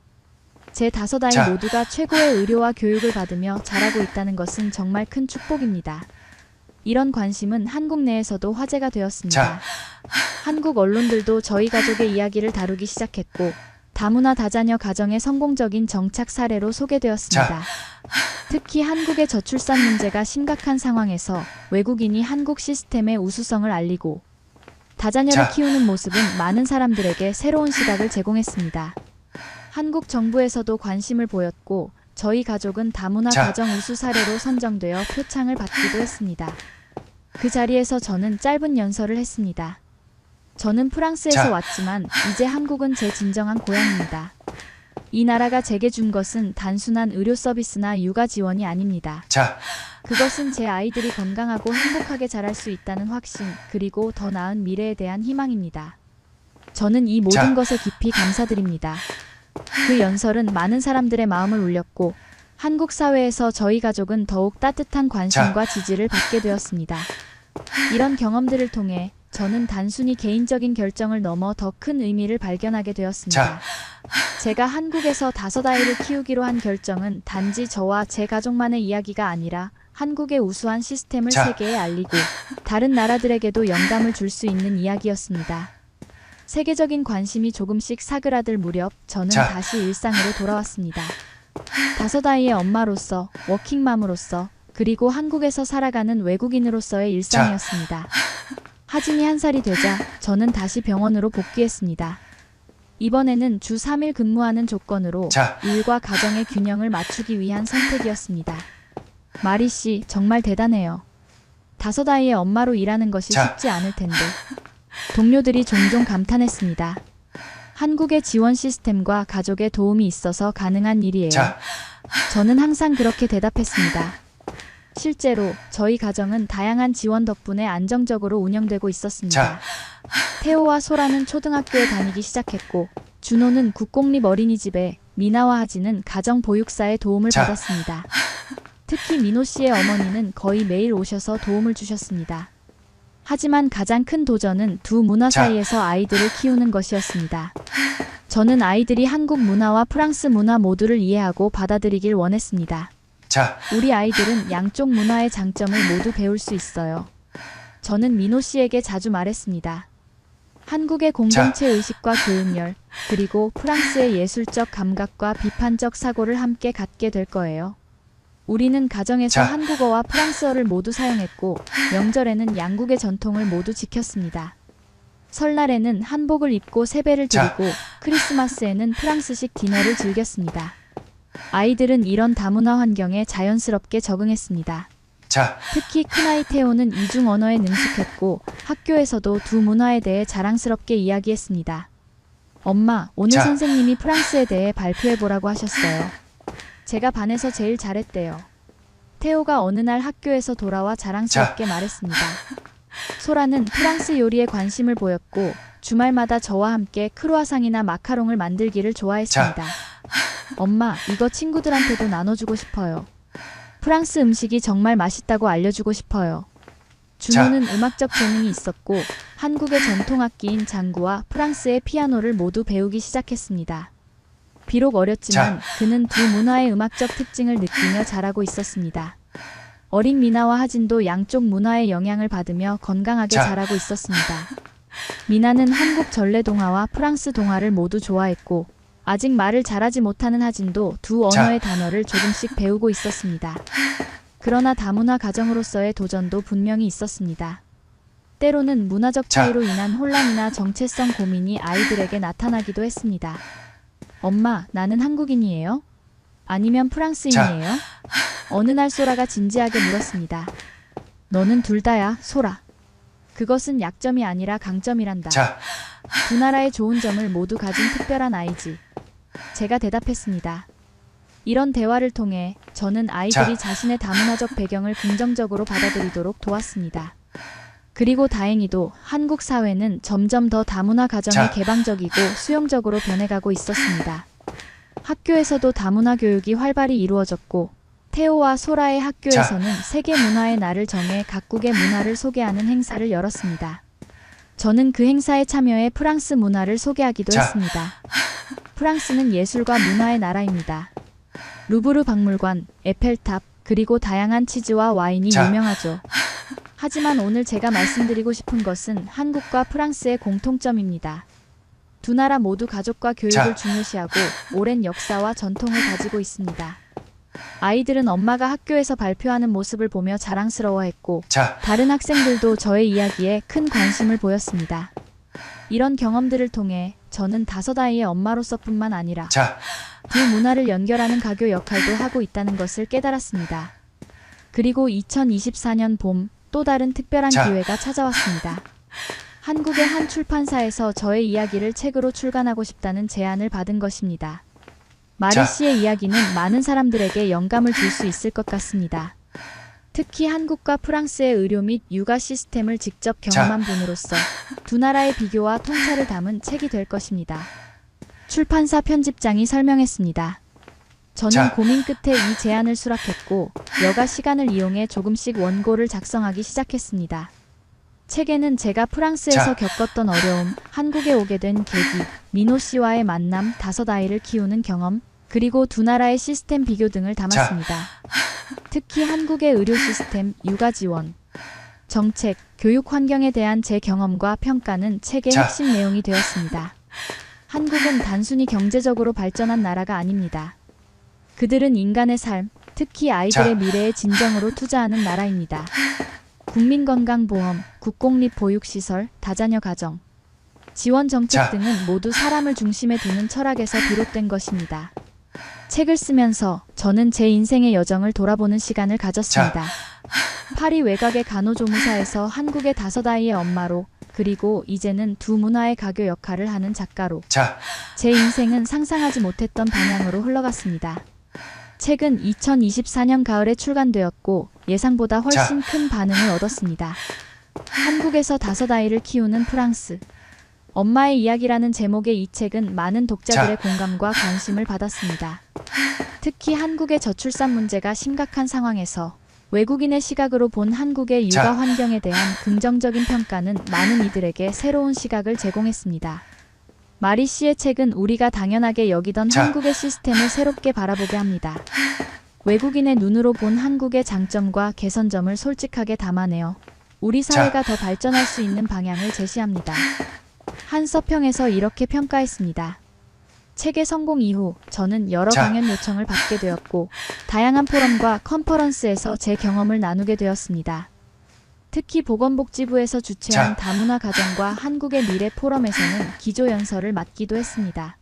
제 5아이 모두가 최고의 의료와 교육을 받으며 자라고 있다는 것은 정말 큰 축복입니다. 이런 관심은 한국 내에서도 화제가 되었습니다. 한국 언론들도 저희 가족의 이야기를 다루기 시작했고 다문화 다자녀 가정의 성공적인 정착 사례로 소개되었습니다. 특히 한국의 저출산 문제가 심각한 상황에서 외국인이 한국 시스템의 우수성을 알리고 다자녀를 키우는 모습은 많은 사람들에게 새로운 시각을 제공했습니다. 한국 정부에서도 관심을 보였고 저희 가족은 다문화 가정 우수 사례로 선정되어 표창을 받기도 했습니다. 그 자리에서 저는 짧은 연설을 했습니다. 저는 프랑스에서 왔지만 이제 한국은 제 진정한 고향입니다. 이 나라가 제게 준 것은 단순한 의료 서비스나 육아 지원이 아닙니다. 그것은 제 아이들이 건강하고 행복하게 자랄 수 있다는 확신, 그리고 더 나은 미래에 대한 희망입니다. 저는 이 모든 자. 것에 깊이 감사드립니다. 그 연설은 많은 사람들의 마음을 울렸고 한국 사회에서 저희 가족은 더욱 따뜻한 관심과 지지를 받게 되었습니다. 이런 경험들을 통해 저는 단순히 개인적인 결정을 넘어 더 큰 의미를 발견하게 되었습니다. 자. 제가 한국에서 5아이를 키우기로 한 결정은 단지 저와 제 가족만의 이야기가 아니라 한국의 우수한 시스템을 자. 세계에 알리고 다른 나라들에게도 영감을 줄 수 있는 이야기였습니다. 세계적인 관심이 조금씩 사그라들 무렵 저는 자. 다시 일상으로 돌아왔습니다. 5아이의 엄마로서, 워킹맘으로서, 그리고 한국에서 살아가는 외국인으로서의 일상이었습니다. 하진이 1살이 되자 저는 다시 병원으로 복귀했습니다. 이번에는 주 3일 근무하는 조건으로 자. 일과 가정의 균형을 맞추기 위한 선택이었습니다. 마리 씨, 정말 대단해요. 5아이의 엄마로 일하는 것이 자. 쉽지 않을 텐데. 동료들이 종종 감탄했습니다. 한국의 지원 시스템과 가족의 도움이 있어서 가능한 일이에요. 자. 저는 항상 그렇게 대답했습니다. 실제로 저희 가정은 다양한 지원 덕분에 안정적으로 운영되고 있었습니다. 자. 태호와 소라는 초등학교에 다니기 시작했고 준호는 국공립 어린이집에, 미나와 하진은 가정보육사의 도움을 자. 받았습니다. 특히 민호 씨의 어머니는 거의 매일 오셔서 도움을 주셨습니다. 하지만 가장 큰 도전은 두 문화 자. 사이에서 아이들을 키우는 것이었습니다. 저는 아이들이 한국 문화와 프랑스 문화 모두를 이해하고 받아들이길 원했습니다. 자. 우리 아이들은 양쪽 문화의 장점을 모두 배울 수 있어요. 저는 민호 씨에게 자주 말했습니다. 한국의 공동체 의식과 교육열, 그리고 프랑스의 예술적 감각과 비판적 사고를 함께 갖게 될 거예요. 우리는 가정에서 자. 한국어와 프랑스어를 모두 사용했고 명절에는 양국의 전통을 모두 지켰습니다. 설날에는 한복을 입고 세배를 자. 드리고 크리스마스에는 프랑스식 디너를 즐겼습니다. 아이들은 이런 다문화 환경에 자연스럽게 적응했습니다. 자. 특히 큰아이 태호는 이중 언어에 능숙했고 학교에서도 두 문화에 대해 자랑스럽게 이야기했습니다. 엄마, 오늘 자. 선생님이 프랑스에 대해 발표해보라고 하셨어요. 제가 반에서 제일 잘했대요. 태호가 어느 날 학교에서 돌아와 자랑스럽게 말했습니다. 소라는 프랑스 요리에 관심을 보였고 주말마다 저와 함께 크루아상이나 마카롱을 만들기를 좋아했습니다. 엄마, 이거 친구들한테도 나눠주고 싶어요. 프랑스 음식이 정말 맛있다고 알려주고 싶어요. 준호는 음악적 재능이 있었고 한국의 전통악기인 장구와 프랑스의 피아노를 모두 배우기 시작했습니다. 비록 어렸지만 그는 두 문화의 음악적 특징을 느끼며 자라고 있었습니다. 어린 미나와 하진도 양쪽 문화의 영향을 받으며 건강하게 자라고 있었습니다. 미나는 한국 전래 동화와 프랑스 동화를 모두 좋아했고 아직 말을 잘하지 못하는 하진도 두 언어의 단어를 조금씩 배우고 있었습니다. 그러나 다문화 가정으로서의 도전도 분명히 있었습니다. 때로는 문화적 차이로 인한 혼란이나 정체성 고민이 아이들에게 나타나기도 했습니다. 엄마, 나는 한국인이에요? 아니면 프랑스인이에요? 어느 날 소라가 진지하게 물었습니다. 너는 둘 다야, 소라. 그것은 약점이 아니라 강점이란다. 자. 두 나라의 좋은 점을 모두 가진 특별한 아이지. 제가 대답했습니다. 이런 대화를 통해 저는 아이들이 자신의 다문화적 배경을 긍정적으로 받아들이도록 도왔습니다. 그리고 다행히도 한국 사회는 점점 더 다문화 가정에 개방적이고 수용적으로 변해가고 있었습니다. 학교에서도 다문화 교육이 활발히 이루어졌고 태호와 소라의 학교에서는 세계 문화의 날을 정해 각국의 문화를 소개하는 행사를 열었습니다. 저는 그 행사에 참여해 프랑스 문화를 소개하기도 했습니다. 프랑스는 예술과 문화의 나라입니다. 루브르 박물관, 에펠탑, 그리고 다양한 치즈와 와인이 유명하죠. 하지만 오늘 제가 말씀드리고 싶은 것은 한국과 프랑스의 공통점입니다. 두 나라 모두 가족과 교육을 중요시하고 오랜 역사와 전통을 가지고 있습니다. 아이들은 엄마가 학교에서 발표하는 모습을 보며 자랑스러워했고 다른 학생들도 저의 이야기에 큰 관심을 보였습니다. 이런 경험들을 통해 저는 5아이의 엄마로서뿐만 아니라 두 문화를 연결하는 가교 역할도 하고 있다는 것을 깨달았습니다. 그리고 2024년 봄 또 다른 특별한 기회가 찾아왔습니다. 한국의 한 출판사에서 저의 이야기를 책으로 출간하고 싶다는 제안을 받은 것입니다. 마리 씨의 이야기는 많은 사람들에게 영감을 줄 수 있을 것 같습니다. 특히 한국과 프랑스의 의료 및 육아 시스템을 직접 경험한 분으로서 두 나라의 비교와 통찰을 담은 책이 될 것입니다. 출판사 편집장이 설명했습니다. 저는 고민 끝에 이 제안을 수락했고 여가 시간을 이용해 조금씩 원고를 작성하기 시작했습니다. 책에는 제가 프랑스에서 겪었던 어려움, 한국에 오게 된 계기, 민호 씨와의 만남, 5아이를 키우는 경험, 그리고 두 나라의 시스템 비교 등을 담았습니다. 특히 한국의 의료 시스템, 육아 지원, 정책, 교육 환경에 대한 제 경험과 평가는 책의 핵심 내용이 되었습니다. 한국은 단순히 경제적으로 발전한 나라가 아닙니다. 그들은 인간의 삶, 특히 아이들의 미래에 진정으로 투자하는 나라입니다. 국민건강보험, 국공립보육시설, 다자녀 가정, 지원 정책 등은 모두 사람을 중심에 두는 철학에서 비롯된 것입니다. 책을 쓰면서 저는 제 인생의 여정을 돌아보는 시간을 가졌습니다. 파리 외곽의 간호조무사에서 한국의 5아이의 엄마로, 그리고 이제는 두 문화의 가교 역할을 하는 작가로 제 인생은 상상하지 못했던 방향으로 흘러갔습니다. 책은 2024년 가을에 출간되었고 예상보다 훨씬 큰 반응을 얻었습니다. 한국에서 5아이를 키우는 프랑스, 엄마의 이야기라는 제목의 이 책은 많은 독자들의 공감과 관심을 받았습니다. 특히 한국의 저출산 문제가 심각한 상황에서 외국인의 시각으로 본 한국의 육아 환경에 대한 긍정적인 평가는 많은 이들에게 새로운 시각을 제공했습니다. 마리 씨의 책은 우리가 당연하게 여기던 한국의 시스템을 새롭게 바라보게 합니다. 외국인의 눈으로 본 한국의 장점과 개선점을 솔직하게 담아내어 우리 사회가 더 발전할 수 있는 방향을 제시합니다. 한 서평에서 이렇게 평가했습니다. 책의 성공 이후 저는 여러 강연 요청을 받게 되었고 다양한 포럼과 컨퍼런스에서 제 경험을 나누게 되었습니다. 특히 보건복지부에서 주최한 다문화 가정과 한국의 미래 포럼에서는 기조연설을 맡기도 했습니다.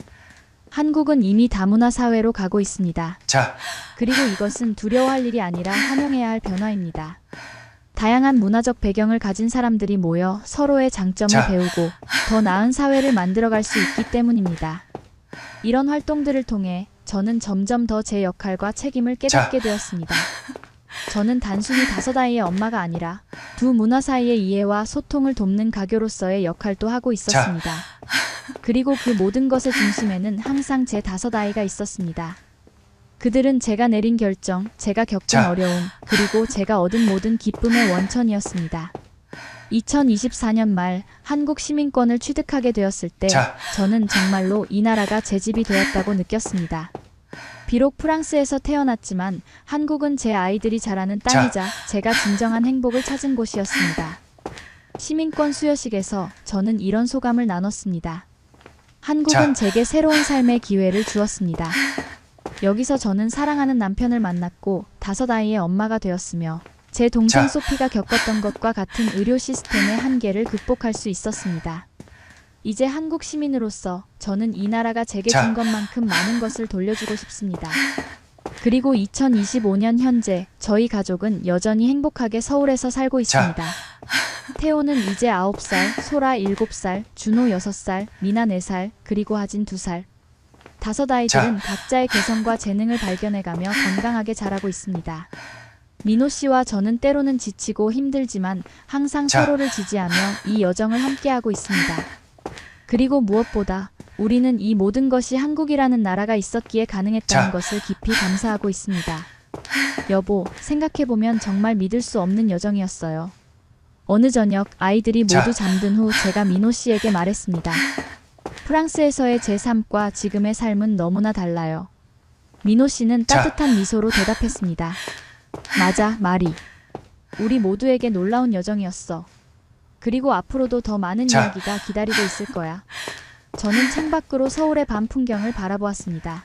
한국은 이미 다문화 사회로 가고 있습니다. 그리고 이것은 두려워할 일이 아니라 환영해야 할 변화입니다. 다양한 문화적 배경을 가진 사람들이 모여 서로의 장점을 배우고 더 나은 사회를 만들어갈 수 있기 때문입니다. 이런 활동들을 통해 저는 점점 더 제 역할과 책임을 깨닫게 되었습니다. 저는 단순히 5아이의 엄마가 아니라 두 문화 사이의 이해와 소통을 돕는 가교로서의 역할도 하고 있었습니다. 그리고 그 모든 것의 중심에는 항상 제 5아이가 있었습니다. 그들은 제가 내린 결정, 제가 겪은 어려움, 그리고 제가 얻은 모든 기쁨의 원천이었습니다. 2024년 말 한국 시민권을 취득하게 되었을 때 저는 정말로 이 나라가 제 집이 되었다고 느꼈습니다. 비록 프랑스에서 태어났지만 한국은 제 아이들이 자라는 땅이자 제가 진정한 행복을 찾은 곳이었습니다. 시민권 수여식에서 저는 이런 소감을 나눴습니다. 한국은 제게 새로운 삶의 기회를 주었습니다. 여기서 저는 사랑하는 남편을 만났고 5아이의 엄마가 되었으며 제 동생 소피가 겪었던 것과 같은 의료 시스템의 한계를 극복할 수 있었습니다. 이제 한국 시민으로서 저는 이 나라가 제게 준 것만큼 많은 것을 돌려주고 싶습니다. 그리고 2025년 현재 저희 가족은 여전히 행복하게 서울에서 살고 있습니다. 태호는 이제 9살, 소라 7살, 준호 6살, 미나 4살, 그리고 하진 2살. 5아이들은 각자의 개성과 재능을 발견해가며 건강하게 자라고 있습니다. 민호 씨와 저는 때로는 지치고 힘들지만 항상 서로를 지지하며 이 여정을 함께하고 있습니다. 그리고 무엇보다 우리는 이 모든 것이 한국이라는 나라가 있었기에 가능했다는 것을 깊이 감사하고 있습니다. 여보, 생각해보면 정말 믿을 수 없는 여정이었어요. 어느 저녁 아이들이 모두 잠든 후 제가 민호 씨에게 말했습니다. 프랑스에서의 제 삶과 지금의 삶은 너무나 달라요. 민호 씨는 따뜻한 미소로 대답했습니다. 맞아, 마리. 우리 모두에게 놀라운 여정이었어. 그리고 앞으로도 더 많은 이야기가 기다리고 있을 거야. 저는 창밖으로 서울의 밤 풍경을 바라보았습니다.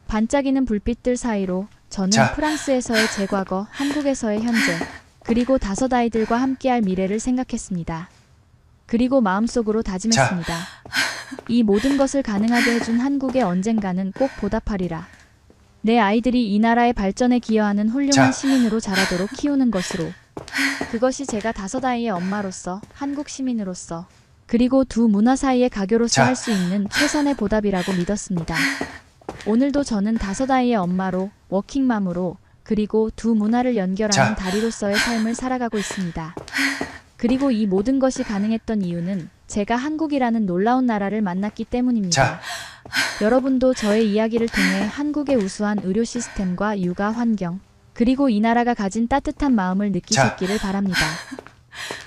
반짝이는 불빛들 사이로 저는 프랑스에서의 제 과거, 한국에서의 현재, 그리고 5아이들과 함께할 미래를 생각했습니다. 그리고 마음속으로 다짐했습니다. 이 모든 것을 가능하게 해준 한국에 언젠가는 꼭 보답하리라. 내 아이들이 이 나라의 발전에 기여하는 훌륭한 시민으로 자라도록 키우는 것으로. 그것이 제가 5아이의 엄마로서, 한국 시민으로서, 그리고 두 문화 사이의 가교로서 할 수 있는 최선의 보답이라고 믿었습니다. 오늘도 저는 5아이의 엄마로, 워킹맘으로, 그리고 두 문화를 연결하는 자. 다리로서의 삶을 살아가고 있습니다. 그리고 이 모든 것이 가능했던 이유는 제가 한국이라는 놀라운 나라를 만났기 때문입니다. 자. 여러분도 저의 이야기를 통해 한국의 우수한 의료 시스템과 육아 환경, 그리고 이 나라가 가진 따뜻한 마음을 느끼셨기를 바랍니다.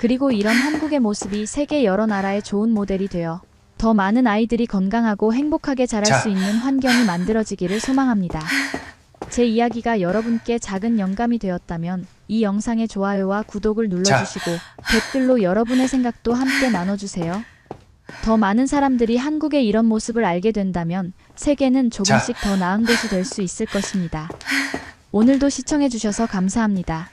그리고 이런 한국의 모습이 세계 여러 나라의 좋은 모델이 되어 더 많은 아이들이 건강하고 행복하게 자랄 자. 수 있는 환경이 만들어지기를 소망합니다. 제 이야기가 여러분께 작은 영감이 되었다면 이 영상의 좋아요와 구독을 눌러주시고 댓글로 여러분의 생각도 함께 나눠주세요. 더 많은 사람들이 한국의 이런 모습을 알게 된다면 세계는 조금씩 더 나은 곳이 될 수 있을 것입니다. 오늘도 시청해주셔서 감사합니다.